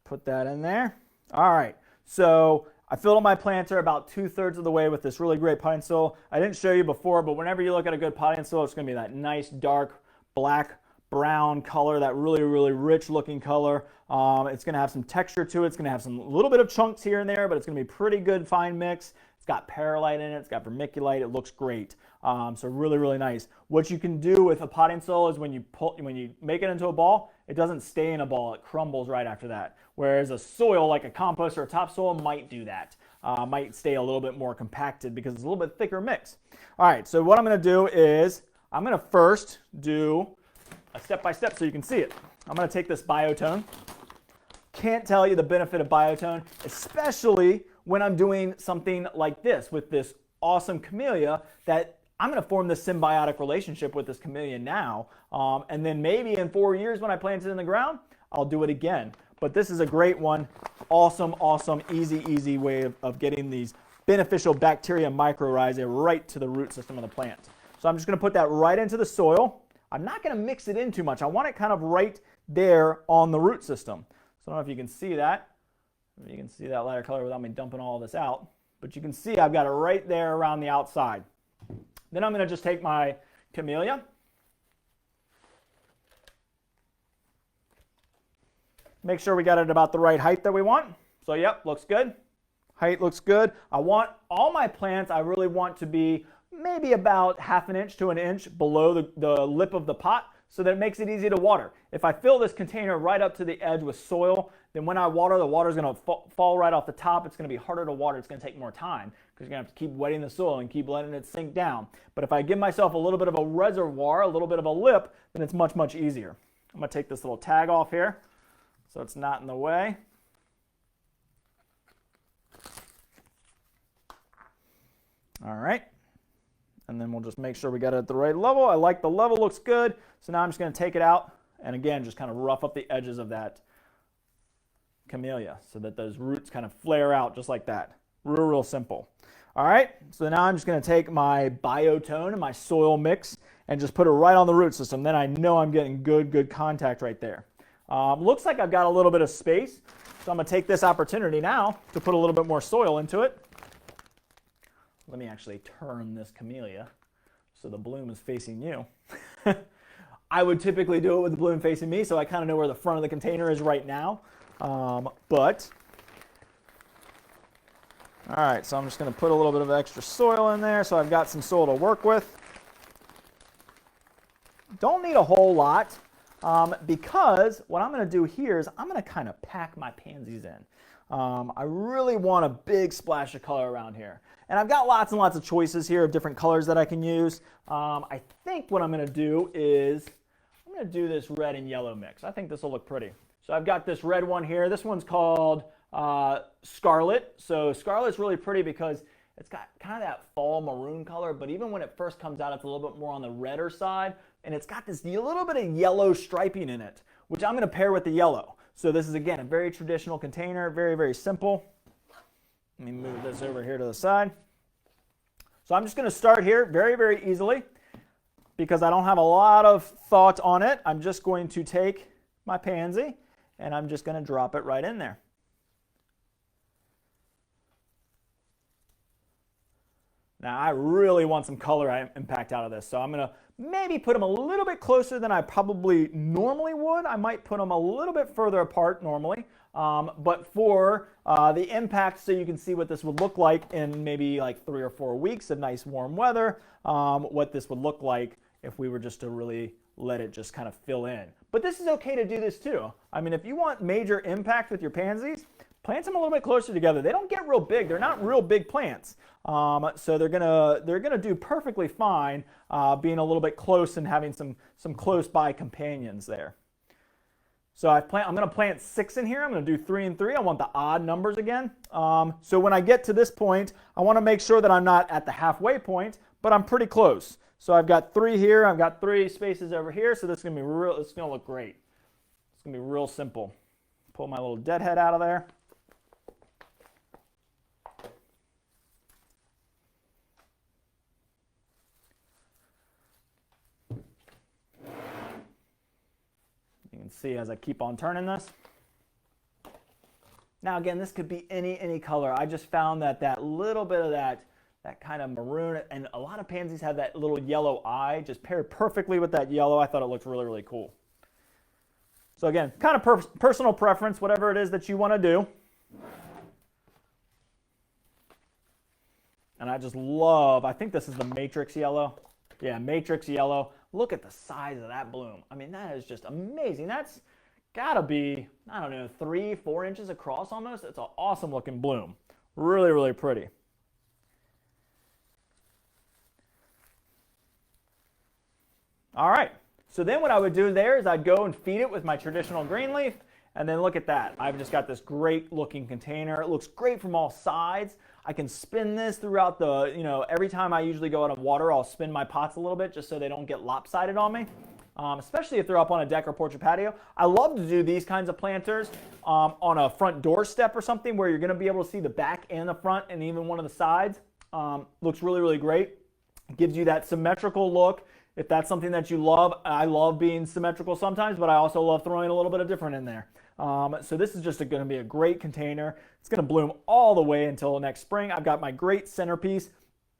Put that in there. All right. So I filled up my planter about 2/3 of the way with this really great potting soil. I didn't show you before, but whenever you look at a good potting soil, it's going to be that nice dark black brown color, that really rich looking color. It's going to have some texture to it. It's going to have some little bit of chunks here and there, but it's going to be pretty good fine mix. It's got perlite in it. It's got vermiculite. It looks great. So really nice. What you can do with a potting soil is when you make it into a ball, it doesn't stay in a ball. It crumbles right after that. Whereas a soil like a compost or a topsoil might do that. Might stay a little bit more compacted because it's a little bit thicker mix. All right, so what I'm going to do is I'm going to first do a step-by-step so you can see it. I'm going to take this biotone. Can't tell you the benefit of biotone, especially when I'm doing something like this with this awesome camellia that I'm going to form this symbiotic relationship with this camellia now. And then maybe in 4 years when I plant it in the ground, I'll do it again. But this is a great one. Awesome, easy way of getting these beneficial bacteria mycorrhizae right to the root system of the plant. So I'm just going to put that right into the soil. I'm not going to mix it in too much. I want it kind of right there on the root system. So I don't know if you can see that. You can see that lighter color without me dumping all of this out. But you can see I've got it right there around the outside. Then I'm going to just take my camellia. Make sure we got it about the right height that we want. So yep, looks good. Height looks good. I want all my plants, I really want to be maybe about 1/2 inch to 1 inch below the lip of the pot so that it makes it easy to water. If I fill this container right up to the edge with soil, then when I water, the water is going to fall right off the top. It's going to be harder to water. It's going to take more time because you're going to have to keep wetting the soil and keep letting it sink down. But if I give myself a little bit of a reservoir, a little bit of a lip, then it's much easier. I'm going to take this little tag off here. so it's not in the way. All right, and then we'll just make sure we got it at the right level. I like the level, looks good. So now I'm just going to take it out and again just kind of rough up the edges of that camellia so that those roots kind of flare out just like that. Real simple. All right, so now I'm just going to take my biotone and my soil mix and just put it right on the root system. Then I know I'm getting good contact right there. Looks like I've got a little bit of space, so I'm going to take this opportunity now to put a little bit more soil into it. Let me actually turn this camellia so the bloom is facing you. I would typically do it with the bloom facing me, so I kind of know where the front of the container is right now. All right, so I'm just going to put a little bit of extra soil in there so I've got some soil to work with. Don't need a whole lot because what I'm going to do here is I'm going to kind of pack my pansies in. I really want a big splash of color around here. And I've got lots and lots of choices here of different colors that I can use. I think what I'm going to do is I'm going to do this red and yellow mix. I think this will look pretty. So I've got this red one here. This one's called Scarlet. So Scarlet's really pretty because it's got kind of that fall maroon color, but even when it first comes out, it's a little bit more on the redder side. And it's got this little bit of yellow striping in it, which I'm going to pair with the yellow. So this is, again, a very traditional container, very simple. Let me move this over here to the side. So I'm just going to start here very easily because I don't have a lot of thought on it. I'm just going to take my pansy and I'm just going to drop it right in there. Now I really want some color impact out of this, so I'm going to maybe put them a little bit closer than I probably normally would. I might put them a little bit further apart normally, but for the impact, so you can see what this would look like in maybe like 3 or 4 weeks of nice warm weather, what this would look like if we were just to really let it just kind of fill in. But this is okay to do this too. I mean, if you want major impact with your pansies, plant them a little bit closer together. They don't get real big. They're not real big plants. So they're gonna do perfectly fine being a little bit close and having some close by companions there. So I'm gonna plant 6 in here. I'm gonna do 3 and 3. I want the odd numbers again. So when I get to this point, I want to make sure that I'm not at the halfway point, but I'm pretty close. So I've got 3 here. I've got 3 spaces over here. So this is gonna be real. It's gonna look great. It's gonna be real simple. Pull my little deadhead out of there. You can see as I keep on turning this. Now again, this could be any color. I just found that little bit of that kind of maroon, and a lot of pansies have that little yellow eye, just paired perfectly with that yellow. I thought it looked really cool. So again, kind of personal preference, whatever it is that you want to do. And I just love, I think this is the matrix yellow. Yeah, matrix yellow. Look at the size of that bloom. I mean, that is just amazing. That's gotta be, I don't know, 3-4 inches across almost. It's an awesome looking bloom. Really pretty. All right, so then what I would do there is I'd go and feed it with my traditional green leaf, and then look at that. I've just got this great looking container. It looks great from all sides. I can spin this throughout the, every time I usually go out of water, I'll spin my pots a little bit just so they don't get lopsided on me, especially if they're up on a deck or porch or patio. I love to do these kinds of planters on a front doorstep or something where you're gonna be able to see the back and the front and even one of the sides. Looks really great. It gives you that symmetrical look. If that's something that you love, I love being symmetrical sometimes, but I also love throwing a little bit of different in there. So this is just going to be a great container. It's going to bloom all the way until next spring. I've got my great centerpiece.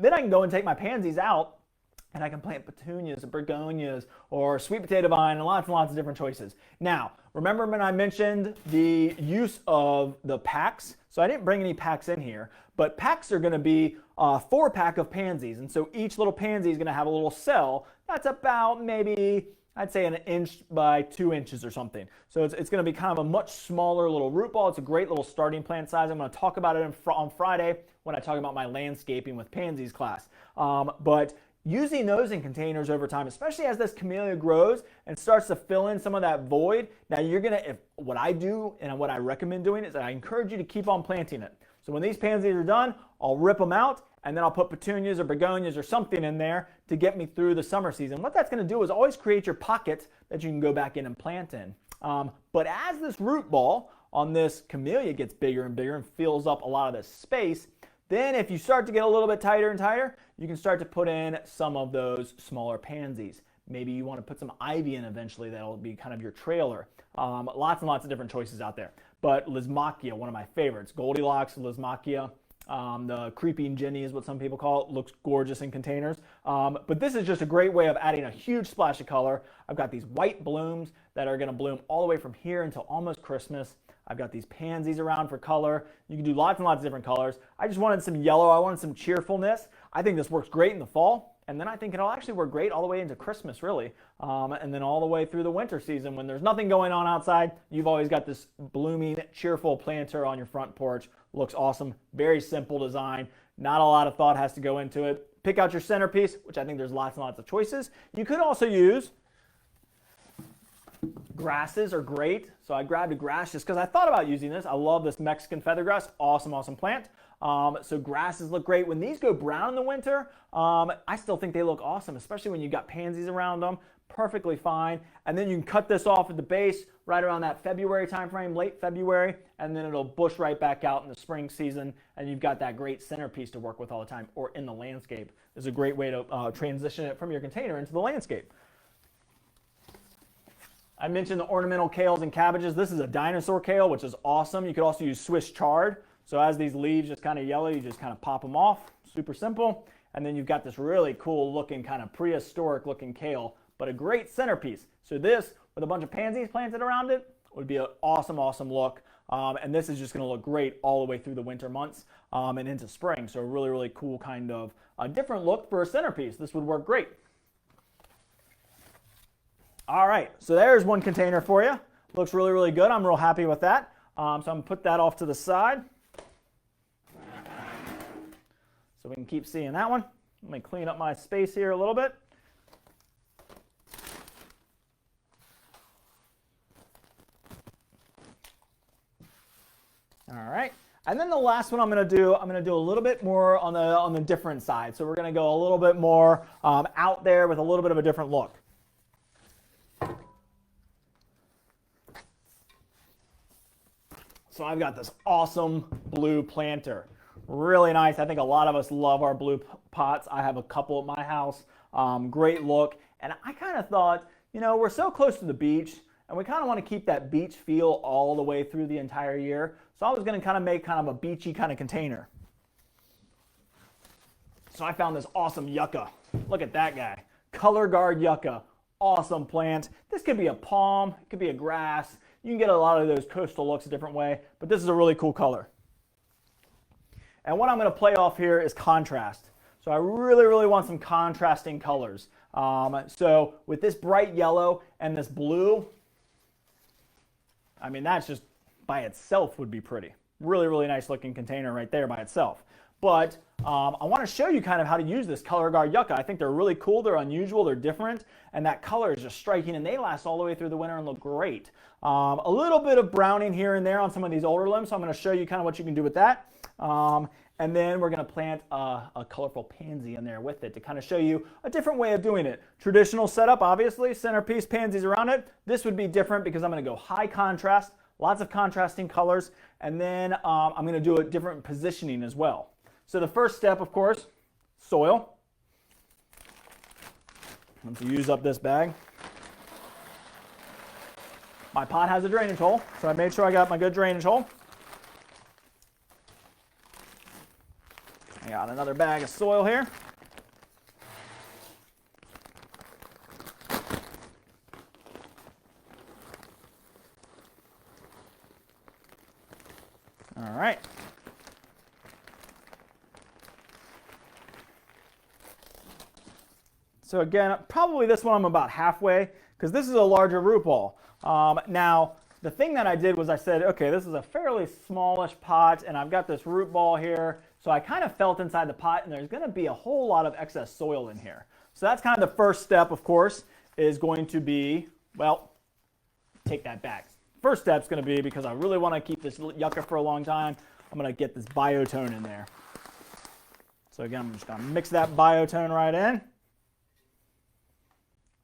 Then I can go and take my pansies out and I can plant petunias or begonias or sweet potato vine and lots of different choices. Now, remember when I mentioned the use of the packs? So I didn't bring any packs in here, but packs are going to be a 4-pack of pansies. And so each little pansy is going to have a little cell that's about maybe, I'd say 1 inch by 2 inches or something. So it's going to be kind of a much smaller little root ball. It's a great little starting plant size. I'm going to talk about it on Friday when I talk about my landscaping with pansies class. But using those in containers over time, especially as this camellia grows and starts to fill in some of that void. Now what I do and what I recommend doing is I encourage you to keep on planting it. So when these pansies are done, I'll rip them out and then I'll put petunias or begonias or something in there to get me through the summer season. What that's going to do is always create your pocket that you can go back in and plant in. But as this root ball on this camellia gets bigger and bigger and fills up a lot of this space, then if you start to get a little bit tighter and tighter, you can start to put in some of those smaller pansies. Maybe you want to put some ivy in eventually. That'll be kind of your trailer. Lots and lots of different choices out there. But Lismachia, one of my favorites. Goldilocks, Lismachia. The creeping Jenny is what some people call it. Looks gorgeous in containers. But this is just a great way of adding a huge splash of color. I've got these white blooms that are going to bloom all the way from here until almost Christmas. I've got these pansies around for color. You can do lots and lots of different colors. I just wanted some yellow. I wanted some cheerfulness. I think this works great in the fall. And then I think it'll actually work great all the way into Christmas, really. And then all the way through the winter season when there's nothing going on outside, you've always got this blooming, cheerful planter on your front porch. Looks awesome. Very simple design. Not a lot of thought has to go into it. Pick out your centerpiece, which I think there's lots and lots of choices. You could also use grasses are great. So I grabbed a grass just because I thought about using this. I love this Mexican feathergrass. Awesome, awesome plant. So grasses look great. When these go brown in the winter, I still think they look awesome, especially when you've got pansies around them. Perfectly fine. And then you can cut this off at the base right around that February timeframe, late February, and then it'll bush right back out in the spring season, and you've got that great centerpiece to work with all the time, or in the landscape. Is a great way to transition it from your container into the landscape. I mentioned the ornamental kales and cabbages. This is a dinosaur kale, which is awesome. You could also use Swiss chard. So as these leaves just kind of yellow, you just kind of pop them off. Super simple. And then you've got this really cool looking, kind of prehistoric looking kale, but a great centerpiece. So this, with a bunch of pansies planted around it, would be an awesome, awesome look. And this is just going to look great all the way through the winter months and into spring. So a really, really cool kind of a different look for a centerpiece. This would work great. All right, so there's one container for you. Looks really, really good. I'm real happy with that. So I'm going to put that off to the side so we can keep seeing that one. Let me clean up my space here a little bit. All right, and then the last one I'm going to do a little bit more on the different side. So we're going to go a little bit more out there with a little bit of a different look. So I've got this awesome blue planter. Really nice. I think a lot of us love our blue pots. I have a couple at my house. Great look. And I kind of thought, you know, we're so close to the beach and we kind of want to keep that beach feel all the way through the entire year. So I was going to kind of make kind of a beachy kind of container. So I found this awesome yucca. Look at that guy. Color Guard yucca. Awesome plant. This could be a palm. It could be a grass. You can get a lot of those coastal looks a different way, but this is a really cool color. And what I'm going to play off here is contrast. So I really, really want some contrasting colors. So with this bright yellow and this blue, I mean, that's just by itself would be pretty. Really, really nice looking container right there by itself. But I want to show you kind of how to use this Color Guard yucca. I think they're really cool, they're unusual, they're different, and that color is just striking, and they last all the way through the winter and look great. A little bit of browning here and there on some of these older limbs, so I'm going to show you kind of what you can do with that. And then we're going to plant a colorful pansy in there with it to kind of show you a different way of doing it. Traditional setup, obviously, centerpiece, pansies around it. This would be different because I'm going to go high contrast, lots of contrasting colors, and then I'm going to do a different positioning as well. So the first step, of course, soil. Let's use up this bag. My pot has a drainage hole, so I made sure I got my good drainage hole. I got another bag of soil here. All right. So again, probably this one I'm about halfway because this is a larger root ball. Now, the thing that I did was I said, okay, this is a fairly smallish pot and I've got this root ball here So I kind of felt inside the pot, and there's going to be a whole lot of excess soil in here. So that's kind of the first step, of course, is going to be, well, take that back. First step is going to be, because I really want to keep this yucca for a long time, I'm going to get this biotone in there. So again, I'm just going to mix that biotone right in.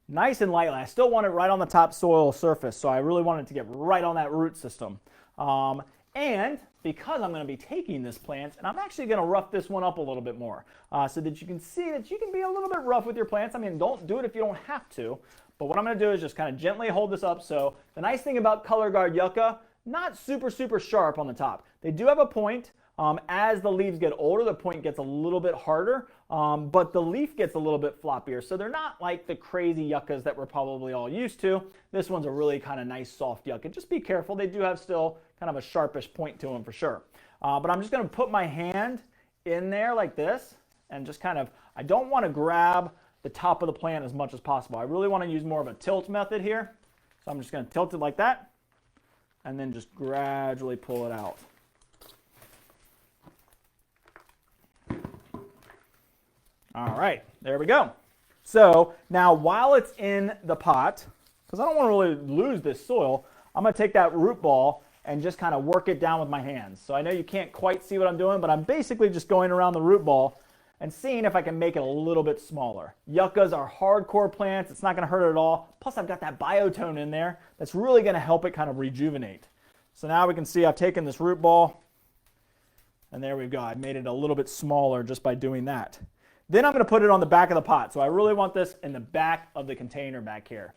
Nice and lightly. I still want it right on the top soil surface, so I really want it to get right on that root system. And because I'm going to be taking this plant, and I'm actually going to rough this one up a little bit more, so that you can see that you can be a little bit rough with your plants. I mean, don't do it if you don't have to, but what I'm going to do is just kind of gently hold this up. So the nice thing about color guard yucca, not super sharp on the top. They do have a point. As the leaves get older, the point gets a little bit harder, but the leaf gets a little bit floppier. So they're not like the crazy yuccas that we're probably all used to. This one's a really kind of nice soft yucca. Just be careful. They do have still kind of a sharpish point to them for sure. But I'm just going to put my hand in there like this and just kind of, I don't want to grab the top of the plant as much as possible. I really want to use more of a tilt method here. So I'm just going to tilt it like that and then just gradually pull it out. All right, there we go. So now while it's in the pot, because I don't want to really lose this soil, I'm going to take that root ball and just kind of work it down with my hands. So I know you can't quite see what I'm doing, but I'm basically just going around the root ball and seeing if I can make it a little bit smaller. Yuccas are hardcore plants. It's not going to hurt at all. Plus I've got that biotone in there that's really going to help it kind of rejuvenate. So now we can see I've taken this root ball, and there we go. I made it a little bit smaller just by doing that. Then I'm going to put it on the back of the pot. So I really want this in the back of the container back here.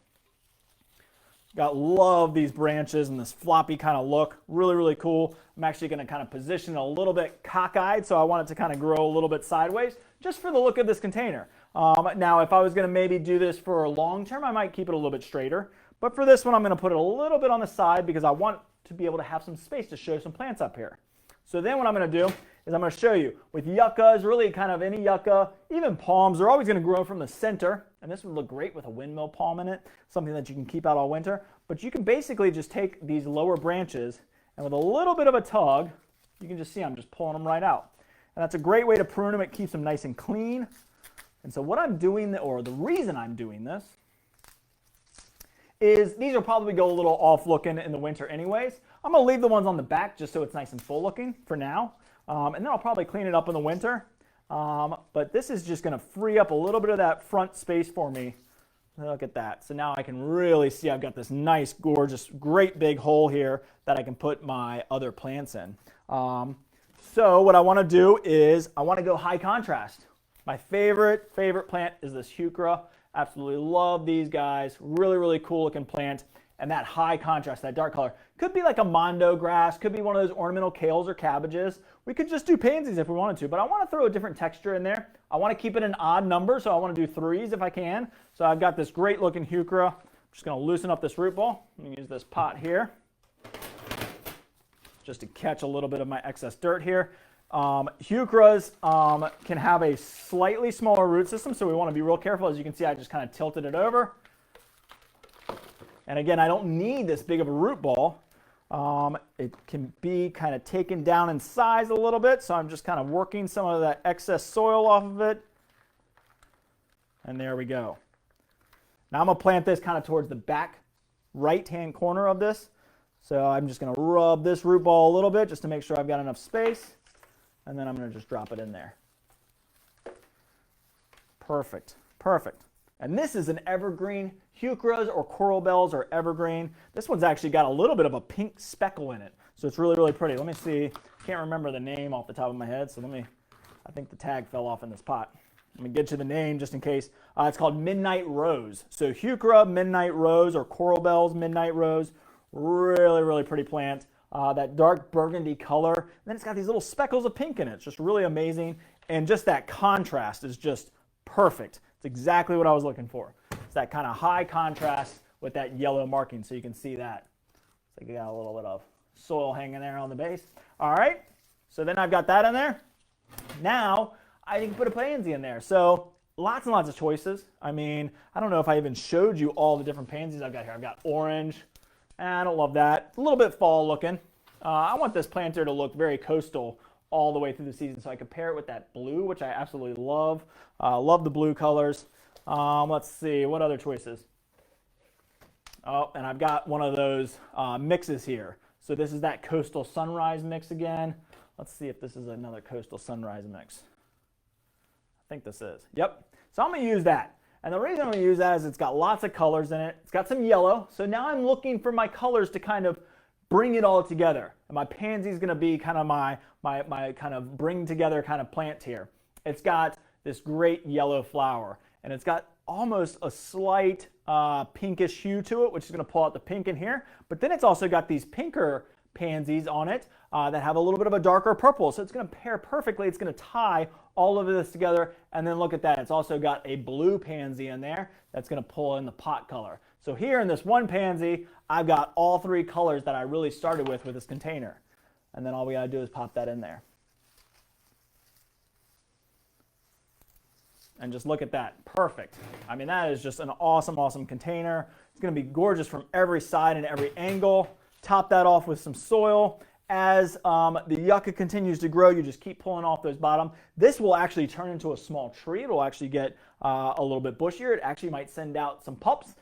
Love these branches and this floppy kind of look. Really cool. I'm actually going to kind of position it a little bit cockeyed, so I want it to kind of grow a little bit sideways just for the look of this container. Now, if I was going to maybe do this for long term, I might keep it a little bit straighter. But for this one, I'm going to put it a little bit on the side because I want to be able to have some space to show some plants up here. So then what I'm going to do is I'm going to show you with yuccas, really kind of any yucca, even palms, they're always going to grow from the center. And this would look great with a windmill palm in it, something that you can keep out all winter. But you can basically just take these lower branches and with a little bit of a tug, you can just see I'm just pulling them right out. And that's a great way to prune them. It keeps them nice and clean. And so what I'm doing, or the reason I'm doing this, is these will probably go a little off looking in the winter anyways. I'm going to leave the ones on the back just so it's nice and full looking for now. And then I'll probably clean it up in the winter. But this is just going to free up a little bit of that front space for me. Look at that. So now I can really see I've got this nice, gorgeous, great big hole here that I can put my other plants in. So what I want to do is I want to go high contrast. My favorite plant is this heuchera. Absolutely love these guys. Really cool looking plant. And that high contrast, that dark color, could be like a mondo grass, could be one of those ornamental kales or cabbages. We could just do pansies if we wanted to, but I want to throw a different texture in there. I want to keep it an odd number, so I want to do 3s if I can. So I've got this great looking heuchera. I'm just going to loosen up this root ball. I'm going to use this pot here just to catch a little bit of my excess dirt here. Heucheras can have a slightly smaller root system, so we want to be real careful. As you can see, I just kind of tilted it over. And again, I don't need this big of a root ball. It can be kind of taken down in size a little bit, so I'm just kind of working some of that excess soil off of it. And there we go. Now I'm going to plant this kind of towards the back right-hand corner of this. So I'm just going to rub this root ball a little bit just to make sure I've got enough space. And then I'm going to just drop it in there. Perfect. And this is an evergreen. Heucheras or coral bells are evergreen. This one's actually got a little bit of a pink speckle in it. So it's really pretty. Let me see. Can't remember the name off the top of my head. So I think the tag fell off in this pot. Let me get you the name just in case. It's called Midnight Rose. So heuchera, Midnight Rose, or coral bells, Midnight Rose. Really pretty plant. That dark burgundy color. And then it's got these little speckles of pink in it. It's just really amazing. And just that contrast is just perfect. It's exactly what I was looking for. It's that kind of high contrast with that yellow marking, so you can see that. It's like you got a little bit of soil hanging there on the base. All right, so then I've got that in there. Now I can put a pansy in there. So lots and lots of choices. I mean, I don't know if I even showed you all the different pansies I've got here. I've got orange. I don't love that. It's a little bit fall looking. I want this planter to look very coastal all the way through the season. So I could pair it with that blue, which I absolutely love. Love the blue colors. Let's see, what other choices? Oh, and I've got one of those mixes here. So this is that Coastal Sunrise mix again. Let's see if this is another Coastal Sunrise mix. I think this is. Yep. So I'm going to use that. And the reason I'm going to use that is it's got lots of colors in it. It's got some yellow. So now I'm looking for my colors to kind of bring it all together. And my pansy is going to be kind of my kind of bring together kind of plant here. It's got this great yellow flower. And it's got almost a slight pinkish hue to it, which is going to pull out the pink in here. But then it's also got these pinker pansies on it that have a little bit of a darker purple. So it's going to pair perfectly. It's going to tie all of this together. And then look at that. It's also got a blue pansy in there that's going to pull in the pot color. So here in this one pansy, I've got all three colors that I really started with this container. And then all we got to do is pop that in there. And just look at that, perfect. I mean, that is just an awesome, awesome container. It's gonna be gorgeous from every side and every angle. Top that off with some soil. As the yucca continues to grow, you just keep pulling off those bottom. This will actually turn into a small tree. It will actually get a little bit bushier. It actually might send out some pups,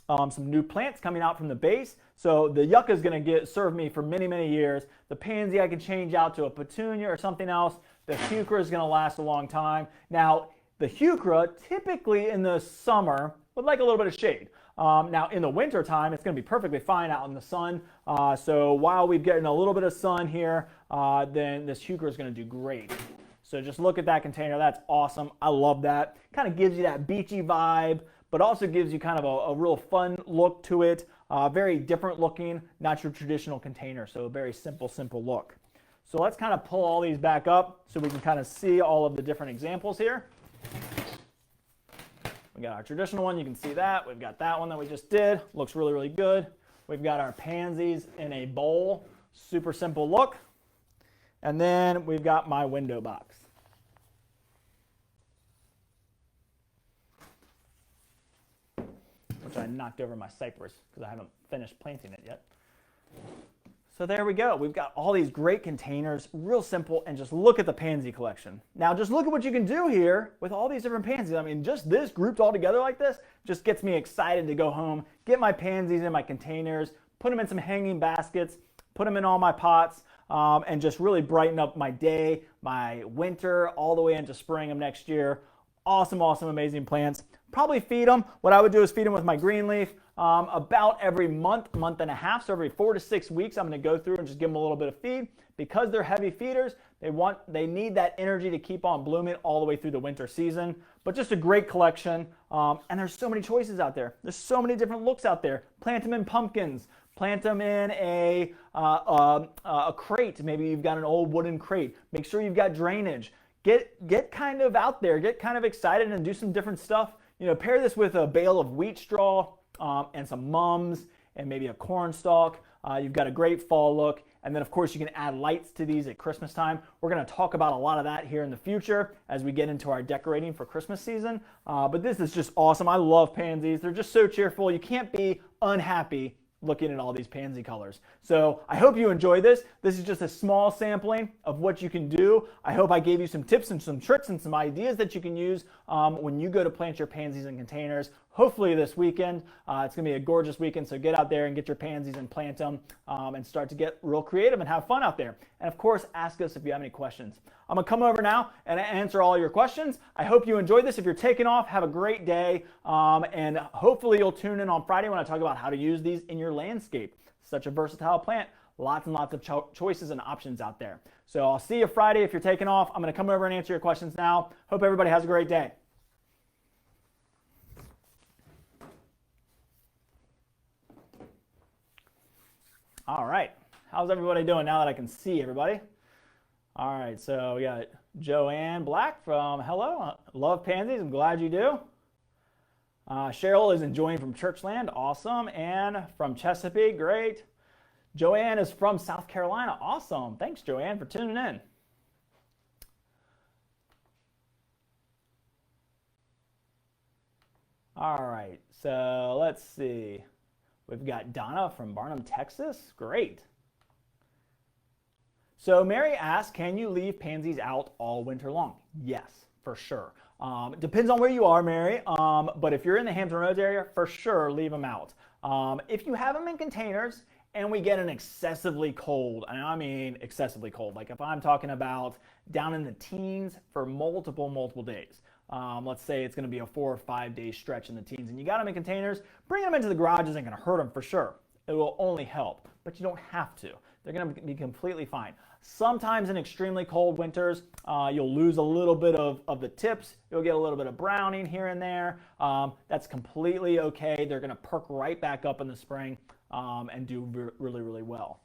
some new plants coming out from the base. So the yucca is gonna serve me for many, many years. The pansy I can change out to a petunia or something else. The heuchera is gonna last a long time. Now, the heuchera, typically in the summer, would like a little bit of shade. Now, in the winter time, it's going to be perfectly fine out in the sun. So while we're getting a little bit of sun here, then this heuchera is going to do great. So just look at that container. That's awesome. I love that. Kind of gives you that beachy vibe, but also gives you kind of a real fun look to it. Very different looking, not your traditional container. So a very simple look. So let's kind of pull all these back up so we can kind of see all of the different examples here. We got our traditional one, you can see that. We've got that one that we just did, looks really, really good. We've got our pansies in a bowl, super simple look. And then we've got my window box. Which I knocked over my cypress because I haven't finished planting it yet. So there we go. We've got all these great containers, real simple, and just look at the pansy collection. Now just look at what you can do here with all these different pansies. I mean, just this grouped all together like this just gets me excited to go home, get my pansies in my containers, put them in some hanging baskets, put them in all my pots, and just really brighten up my day, my winter, all the way into spring of next year. Awesome, awesome, amazing plants. Probably feed them. What I would do is feed them with my green leaf about every month and a half. So every 4 to 6 weeks, I'm going to go through and just give them a little bit of feed. Because they're heavy feeders, they need that energy to keep on blooming all the way through the winter season. But just a great collection. And there's so many choices out there. There's so many different looks out there. Plant them in pumpkins. Plant them in a crate. Maybe you've got an old wooden crate. Make sure you've got drainage. Get kind of out there. Get kind of excited and do some different stuff. You know, pair this with a bale of wheat straw and some mums and maybe a corn stalk. You've got a great fall look. And then, of course, you can add lights to these at Christmas time. We're going to talk about a lot of that here in the future as we get into our decorating for Christmas season. But this is just awesome. I love pansies. They're just so cheerful. You can't be unhappy looking at all these pansy colors. So I hope you enjoy this. This is just a small sampling of what you can do. I hope I gave you some tips and some tricks and some ideas that you can use when you go to plant your pansies in containers. Hopefully this weekend. It's going to be a gorgeous weekend, so get out there and get your pansies and plant them and start to get real creative and have fun out there. And of course, ask us if you have any questions. I'm going to come over now and answer all your questions. I hope you enjoyed this. If you're taking off, have a great day. And hopefully you'll tune in on Friday when I talk about how to use these in your landscape. Such a versatile plant. Lots and lots of choices and options out there. So I'll see you Friday if you're taking off. I'm going to come over and answer your questions now. Hope everybody has a great day. All right, how's everybody doing now that I can see everybody? All right, so we got Joanne Black from hello, love pansies, I'm glad you do. Cheryl is enjoying from Churchland, awesome. And from Chesapeake, great. Joanne is from South Carolina, awesome. Thanks, Joanne, for tuning in. All right, so let's see. We've got Donna from Barnum, Texas. Great. So Mary asks, can you leave pansies out all winter long? Yes, for sure. Depends on where you are, Mary, but if you're in the Hampton Roads area, for sure, leave them out. If you have them in containers and we get an excessively cold, and I mean excessively cold, like if I'm talking about down in the teens for multiple days, let's say it's going to be a 4 or 5 day stretch in the teens, and you got them in containers, bringing them into the garage isn't going to hurt them for sure. It will only help, but you don't have to. They're going to be completely fine. Sometimes in extremely cold winters, you'll lose a little bit of the tips. You'll get a little bit of browning here and there. That's completely okay. They're going to perk right back up in the spring and do really well.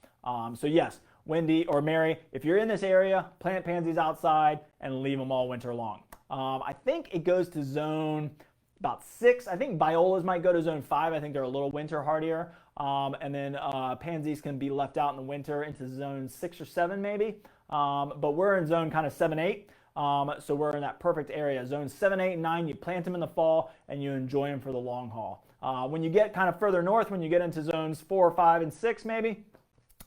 So yes, Wendy or Mary, if you're in this area, plant pansies outside and leave them all winter long. I think it goes to zone about 6. I think violas might go to zone 5. I think they're a little winter hardier. And then pansies can be left out in the winter into zone 6 or 7 maybe. But we're in zone kind of 7, 8. So we're in that perfect area. Zone 7, 8, and 9, you plant them in the fall and you enjoy them for the long haul. When you get kind of further north, when you get into zones 4, 5, and 6 maybe,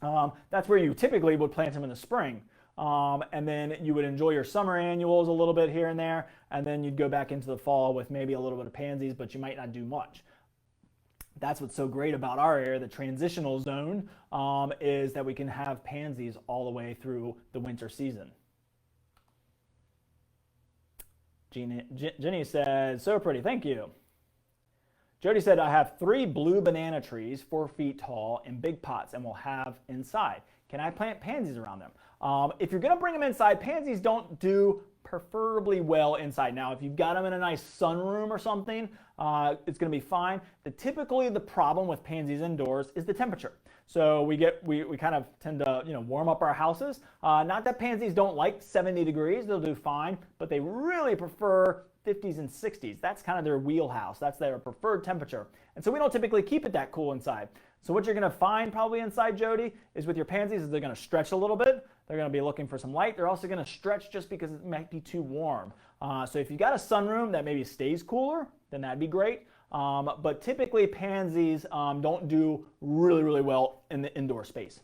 that's where you typically would plant them in the spring. And then you would enjoy your summer annuals a little bit here and there, and then you'd go back into the fall with maybe a little bit of pansies, but you might not do much. That's what's so great about our area, the transitional zone, is that we can have pansies all the way through the winter season. Jenny said, so pretty, thank you. Jody said, I have 3 blue banana trees, 4 feet tall, in big pots, and will have inside. Can I plant pansies around them? If you're going to bring them inside, pansies don't do preferably well inside. Now, if you've got them in a nice sunroom or something, it's going to be fine. Typically, the problem with pansies indoors is the temperature. So we kind of tend to warm up our houses. Not that pansies don't like 70 degrees; they'll do fine, but they really prefer 50s and 60s. That's kind of their wheelhouse. That's their preferred temperature. And so we don't typically keep it that cool inside. So what you're going to find probably inside, Jody, is with your pansies is they're going to stretch a little bit. They're going to be looking for some light. They're also going to stretch just because it might be too warm. So if you got a sunroom that maybe stays cooler, then that'd be great. But typically pansies don't do really well in the indoor space.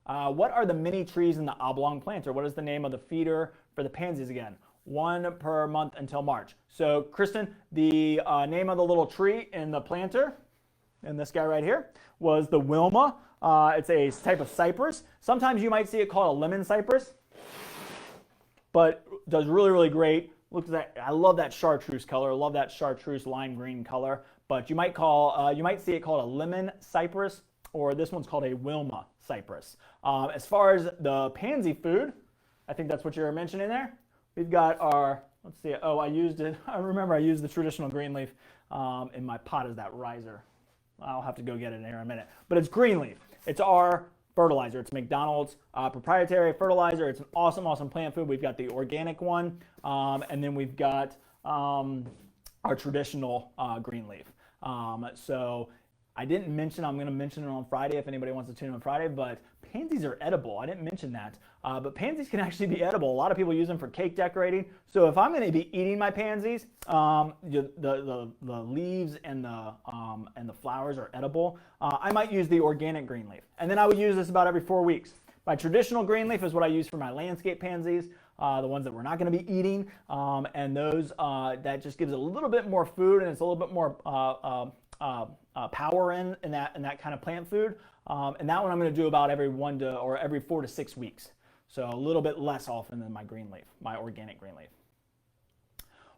What are the mini trees in the oblong planter? What is the name of the feeder for the pansies again? 1 per month until March. So Kristen, the name of the little tree in the planter, and this guy right here, was the Wilma. It's a type of cypress. Sometimes you might see it called a lemon cypress, but does really great. Look at that. I love that chartreuse color. I love that chartreuse lime green color. But you might see it called a lemon cypress, or this one's called a Wilma cypress. As far as the pansy food, I think that's what you were mentioning there. We've got our, let's see, oh, I remember I used the traditional green leaf in my pot as that riser. I'll have to go get it in here in a minute. But it's green leaf. It's our fertilizer. It's McDonald's proprietary fertilizer. It's an awesome plant food. We've got the organic one, and then we've got our traditional green leaf. So I didn't mention, I'm going to mention it on Friday if anybody wants to tune in on Friday, but pansies are edible. I didn't mention that, but pansies can actually be edible. A lot of people use them for cake decorating. So if I'm going to be eating my pansies, the leaves and the flowers are edible. I might use the organic green leaf, and then I would use this about every 4 weeks. My traditional green leaf is what I use for my landscape pansies, the ones that we're not going to be eating, and those that just gives it a little bit more food, and it's a little bit more power in that kind of plant food. And that one I'm going to do about every 4 to 6 weeks. So a little bit less often than my green leaf, my organic green leaf.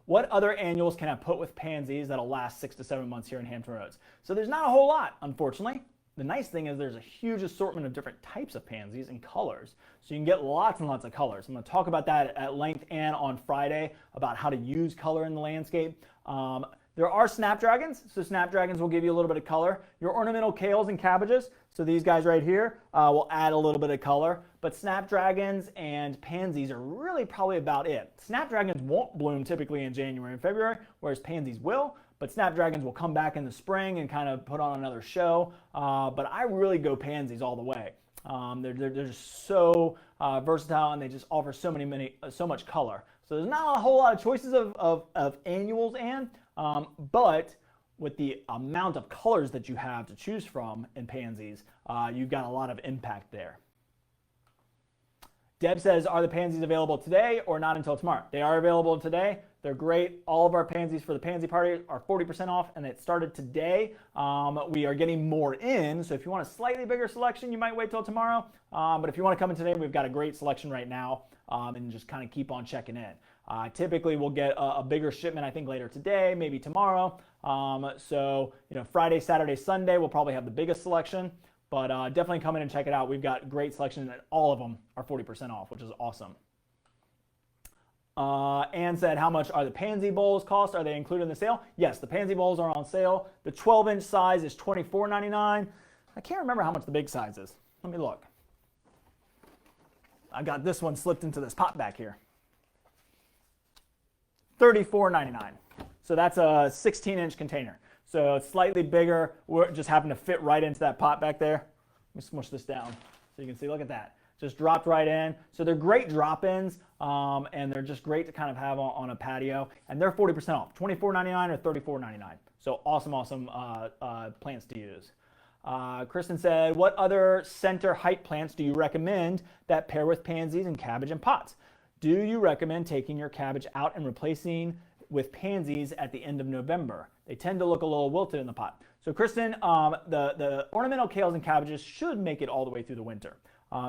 What other annuals can I put with pansies that'll last 6 to 7 months here in Hampton Roads? So there's not a whole lot, unfortunately. The nice thing is there's a huge assortment of different types of pansies and colors. So you can get lots and lots of colors. I'm going to talk about that at length and on Friday about how to use color in the landscape. There are snapdragons, so snapdragons will give you a little bit of color. Your ornamental kales and cabbages, so these guys right here, will add a little bit of color. But snapdragons and pansies are really probably about it. Snapdragons won't bloom typically in January and February, whereas pansies will. But snapdragons will come back in the spring and kind of put on another show. But I really go pansies all the way. They're just so versatile, and they just offer so much color. So there's not a whole lot of choices of annuals, but with the amount of colors that you have to choose from in pansies, you've got a lot of impact there. Deb says, are the pansies available today or not until tomorrow? They are available today. They're great. All of our pansies for the pansy party are 40% off, and it started today. We are getting more in, so if you want a slightly bigger selection, you might wait till tomorrow. But if you want to come in today, we've got a great selection right now, and just kind of keep on checking in. Typically, we'll get a bigger shipment, I think, later today, maybe tomorrow. So, Friday, Saturday, Sunday, we'll probably have the biggest selection. But definitely come in and check it out. We've got great selection, and all of them are 40% off, which is awesome. Ann said, how much are the Pansy Bowls cost? Are they included in the sale? Yes, the Pansy Bowls are on sale. The 12-inch size is $24.99. I can't remember how much the big size is. Let me look. I got this one slipped into this pot back here. $34.99. So that's a 16-inch container. So it's slightly bigger. It just happened to fit right into that pot back there. Let me smush this down so you can see. Look at that. Just dropped right in. So they're great drop-ins, and they're just great to kind of have on a patio. And they're 40% off, $24.99 or $34.99. So awesome plants to use. Kristen said, what other center height plants do you recommend that pair with pansies and cabbage in pots? Do you recommend taking your cabbage out and replacing with pansies at the end of November? They tend to look a little wilted in the pot. So Kristen, the ornamental kales and cabbages should make it all the way through the winter.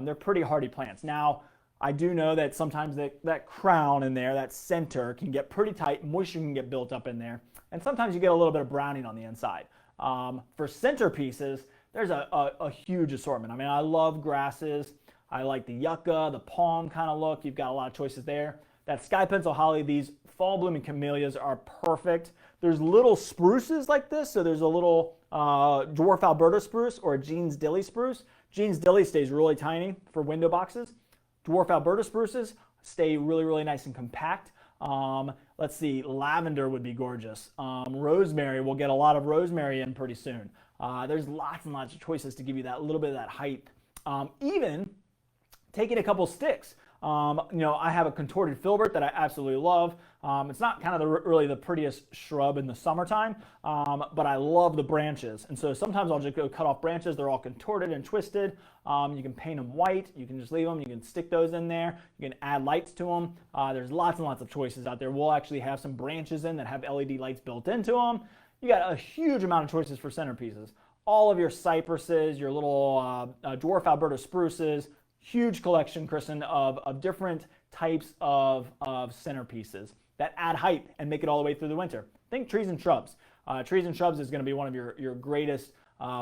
They're pretty hardy plants. Now, I do know that sometimes that crown in there, that center, can get pretty tight. Moisture can get built up in there. And sometimes you get a little bit of browning on the inside. For centerpieces, there's a huge assortment. I mean, I love grasses. I like the yucca, the palm kind of look. You've got a lot of choices there. That sky pencil holly, these fall blooming camellias are perfect. There's little spruces like this. So there's a little dwarf Alberta spruce or a Jean's Dilly spruce. Jean's Dilly stays really tiny for window boxes. Dwarf Alberta spruces stay really nice and compact. Let's see, lavender would be gorgeous. Rosemary, we'll get a lot of rosemary in pretty soon. There's lots and lots of choices to give you that little bit of that height. Even taking a couple sticks. I have a contorted filbert that I absolutely love. It's not kind of really the prettiest shrub in the summertime, but I love the branches. And so sometimes I'll just go cut off branches. They're all contorted and twisted. You can paint them white. You can just leave them. You can stick those in there. You can add lights to them. There's lots and lots of choices out there. We'll actually have some branches in that have LED lights built into them. You got a huge amount of choices for centerpieces. All of your cypresses, your little dwarf Alberta spruces, huge collection, Kristen, of different types of centerpieces that add height and make it all the way through the winter. Think trees and shrubs. Trees and shrubs is going to be one of your greatest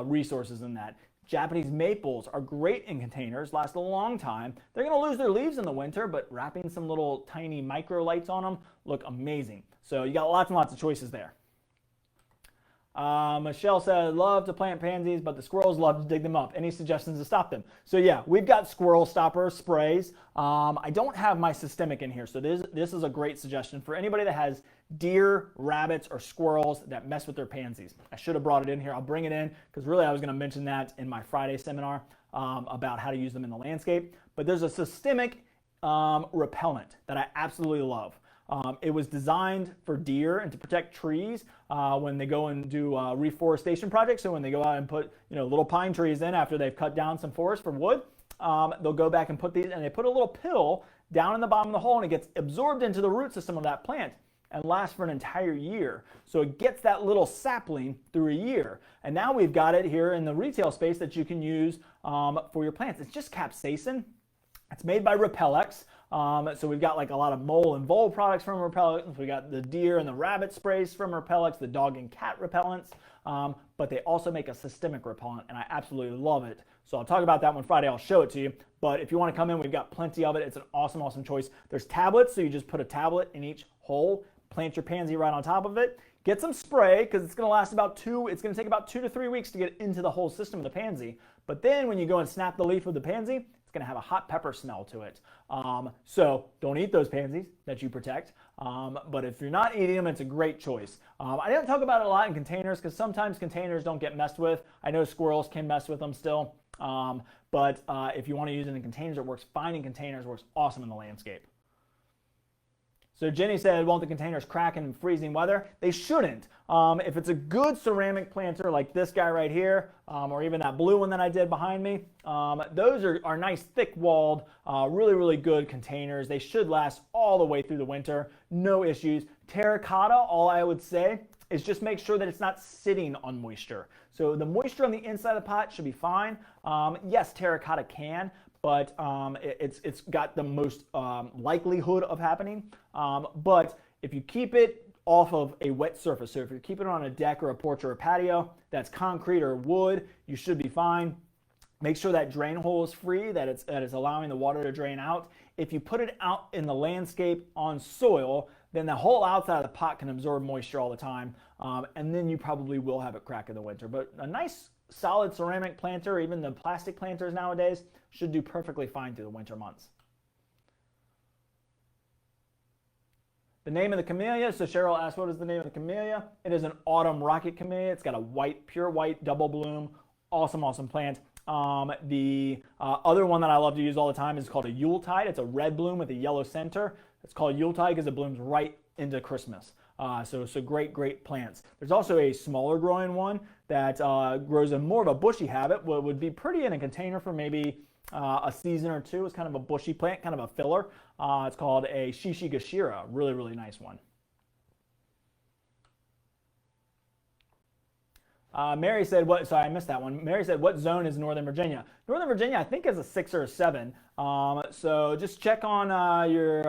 resources in that. Japanese maples are great in containers, last a long time. They're going to lose their leaves in the winter, but wrapping some little tiny micro lights on them look amazing. So you got lots and lots of choices there. Michelle said, love to plant pansies, but the squirrels love to dig them up. Any suggestions to stop them? So yeah, we've got squirrel stopper sprays. I don't have my systemic in here, so this is a great suggestion for anybody that has deer, rabbits, or squirrels that mess with their pansies. I should have brought it in here. I'll bring it in because really I was going to mention that in my Friday seminar about how to use them in the landscape. But there's a systemic repellent that I absolutely love. It was designed for deer and to protect trees when they go and do reforestation projects. So when they go out and put little pine trees in after they've cut down some forest for wood, they'll go back and put these, and they put a little pill down in the bottom of the hole, and it gets absorbed into the root system of that plant and lasts for an entire year. So it gets that little sapling through a year. And now we've got it here in the retail space that you can use for your plants. It's just capsaicin. It's made by Repellex. So we've got like a lot of mole and vole products from Repellex. We got the deer and the rabbit sprays from Repellex, the dog and cat repellents. But they also make a systemic repellent, and I absolutely love it. So I'll talk about that one Friday. I'll show it to you. But if you want to come in, we've got plenty of it. It's an awesome choice. There's tablets, so you just put a tablet in each hole, plant your pansy right on top of it. Get some spray, because it's going to last it's going to take about 2 to 3 weeks to get into the whole system of the pansy. But then when you go and snap the leaf of the pansy, it's going to have a hot pepper smell to it. So don't eat those pansies that you protect. But if you're not eating them, it's a great choice. I didn't talk about it a lot in containers because sometimes containers don't get messed with. I know squirrels can mess with them still. But if you want to use it in containers, it works fine in containers, works awesome in the landscape. So Jenny said, won't the containers crack in freezing weather? They shouldn't. If it's a good ceramic planter like this guy right here, or even that blue one that I did behind me, those are nice thick-walled, really, really good containers. They should last all the way through the winter, no issues. Terracotta, all I would say is just make sure that it's not sitting on moisture. So the moisture on the inside of the pot should be fine. Yes, terracotta can, but it's got the most likelihood of happening. But if you keep it off of a wet surface, so if you're keeping it on a deck or a porch or a patio that's concrete or wood, you should be fine. Make sure that drain hole is free, that it's allowing the water to drain out. If you put it out in the landscape on soil, then the whole outside of the pot can absorb moisture all the time, and then you probably will have it crack in the winter. But a nice solid ceramic planter, even the plastic planters nowadays, should do perfectly fine through the winter months. The name of the camellia, so Cheryl asked, what is the name of the camellia? It is an autumn rocket camellia. It's got a white, pure white double bloom. Awesome, awesome plant. The other one that I love to use all the time is called a Yuletide. It's a red bloom with a yellow center. It's called Yuletide because it blooms right into Christmas. So great, great plants. There's also a smaller growing one that grows in more of a bushy habit, would be pretty in a container for maybe a season or two. It's kind of a bushy plant, kind of a filler. It's called a Shishigashira, really, really nice one. Mary said, sorry, I missed that one. Mary said, what zone is Northern Virginia? Northern Virginia, I think, is a 6 or a 7. So just check on your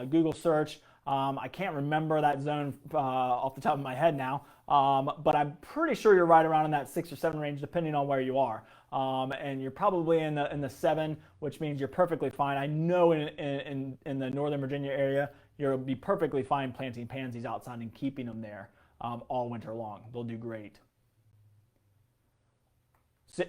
Google search. I can't remember that zone off the top of my head now, but I'm pretty sure you're right around in that 6 or 7 range, depending on where you are. And you're probably in the 7, which means you're perfectly fine. I know in the Northern Virginia area, you'll be perfectly fine planting pansies outside and keeping them there all winter long. They'll do great.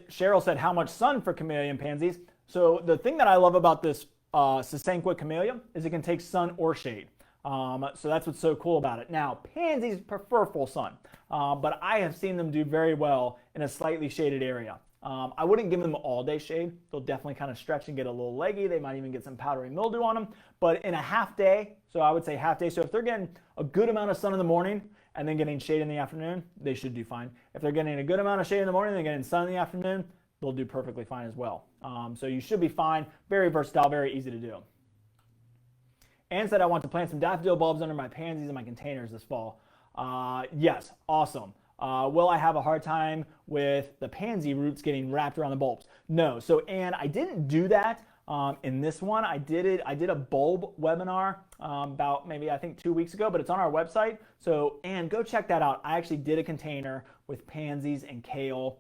Cheryl said, how much sun for camellia and pansies? So the thing that I love about this Sasanqua camellia is it can take sun or shade. So that's what's so cool about it. Now, pansies prefer full sun, but I have seen them do very well in a slightly shaded area. I wouldn't give them all day shade. They'll definitely kind of stretch and get a little leggy. They might even get some powdery mildew on them. But in a half day, so I would say half day, so if they're getting a good amount of sun in the morning and then getting shade in the afternoon, they should do fine. If they're getting a good amount of shade in the morning and they're getting sun in the afternoon, they'll do perfectly fine as well. So you should be fine. Very versatile, very easy to do. Ann said, I want to plant some daffodil bulbs under my pansies in my containers this fall. Yes, awesome. Will I have a hard time with the pansy roots getting wrapped around the bulbs? No. So Ann, I didn't do that in this one. I did a bulb webinar about maybe I think 2 weeks ago, but it's on our website. So Ann, go check that out. I actually did a container with pansies and kale.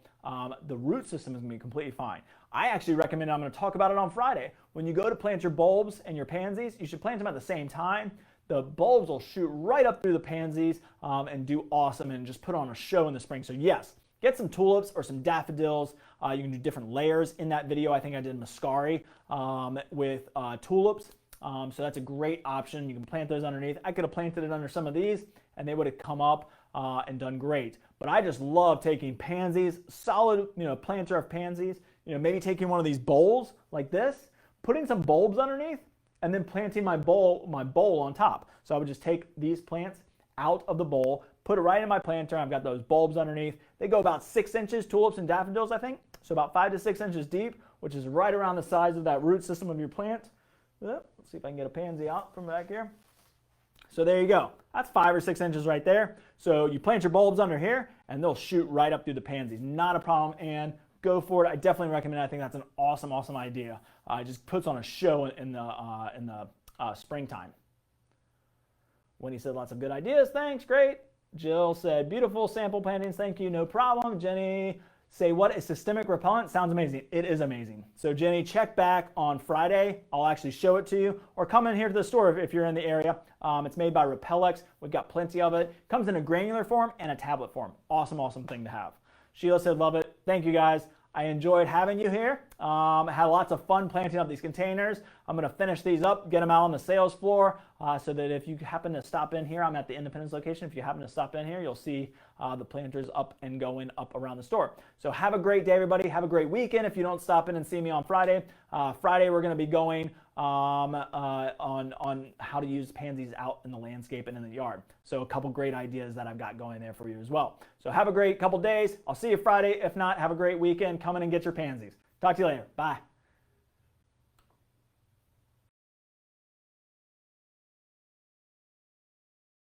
The root system is going to be completely fine. I actually recommend, I'm going to talk about it on Friday. When you go to plant your bulbs and your pansies, you should plant them at the same time. The bulbs will shoot right up through the pansies and do awesome and just put on a show in the spring. So yes, get some tulips or some daffodils. You can do different layers in that video. I think I did muscari with tulips. So that's a great option. You can plant those underneath. I could have planted it under some of these and they would have come up and done great. But I just love taking pansies, solid planter of pansies, maybe taking one of these bowls like this, putting some bulbs underneath, and then planting my bowl on top. So I would just take these plants out of the bowl, put it right in my planter. I've got those bulbs underneath. They go about 6 inches, tulips and daffodils, I think. So about 5 to 6 inches deep, which is right around the size of that root system of your plant. Let's see if I can get a pansy out from back here. So there you go. That's 5 or 6 inches right there. So you plant your bulbs under here, and they'll shoot right up through the pansies. Not a problem, and go for it. I definitely recommend it. I think that's an awesome, awesome idea. It just puts on a show in the springtime. Winnie said lots of good ideas. Thanks, great. Jill said beautiful sample plantings. Thank you, no problem. Jenny say what is systemic repellent? Sounds amazing. It is amazing. So Jenny, check back on Friday. I'll actually show it to you, or come in here to the store if you're in the area. It's made by Repellex. We've got plenty of it. Comes in a granular form and a tablet form. Awesome, awesome thing to have. Sheila said love it. Thank you guys. I enjoyed having you here. Had lots of fun planting up these containers. I'm going to finish these up, get them out on the sales floor, so that if you happen to stop in here, I'm at the Independence location. If you happen to stop in here, you'll see the planters up and going up around the store. So have a great day, everybody. Have a great weekend if you don't stop in and see me on Friday. Friday, we're going to be going on how to use pansies out in the landscape and in the yard. So a couple great ideas that I've got going there for you as well. So have a great couple days. I'll see you Friday. If not, have a great weekend. Come in and get your pansies. Talk to you later. Bye.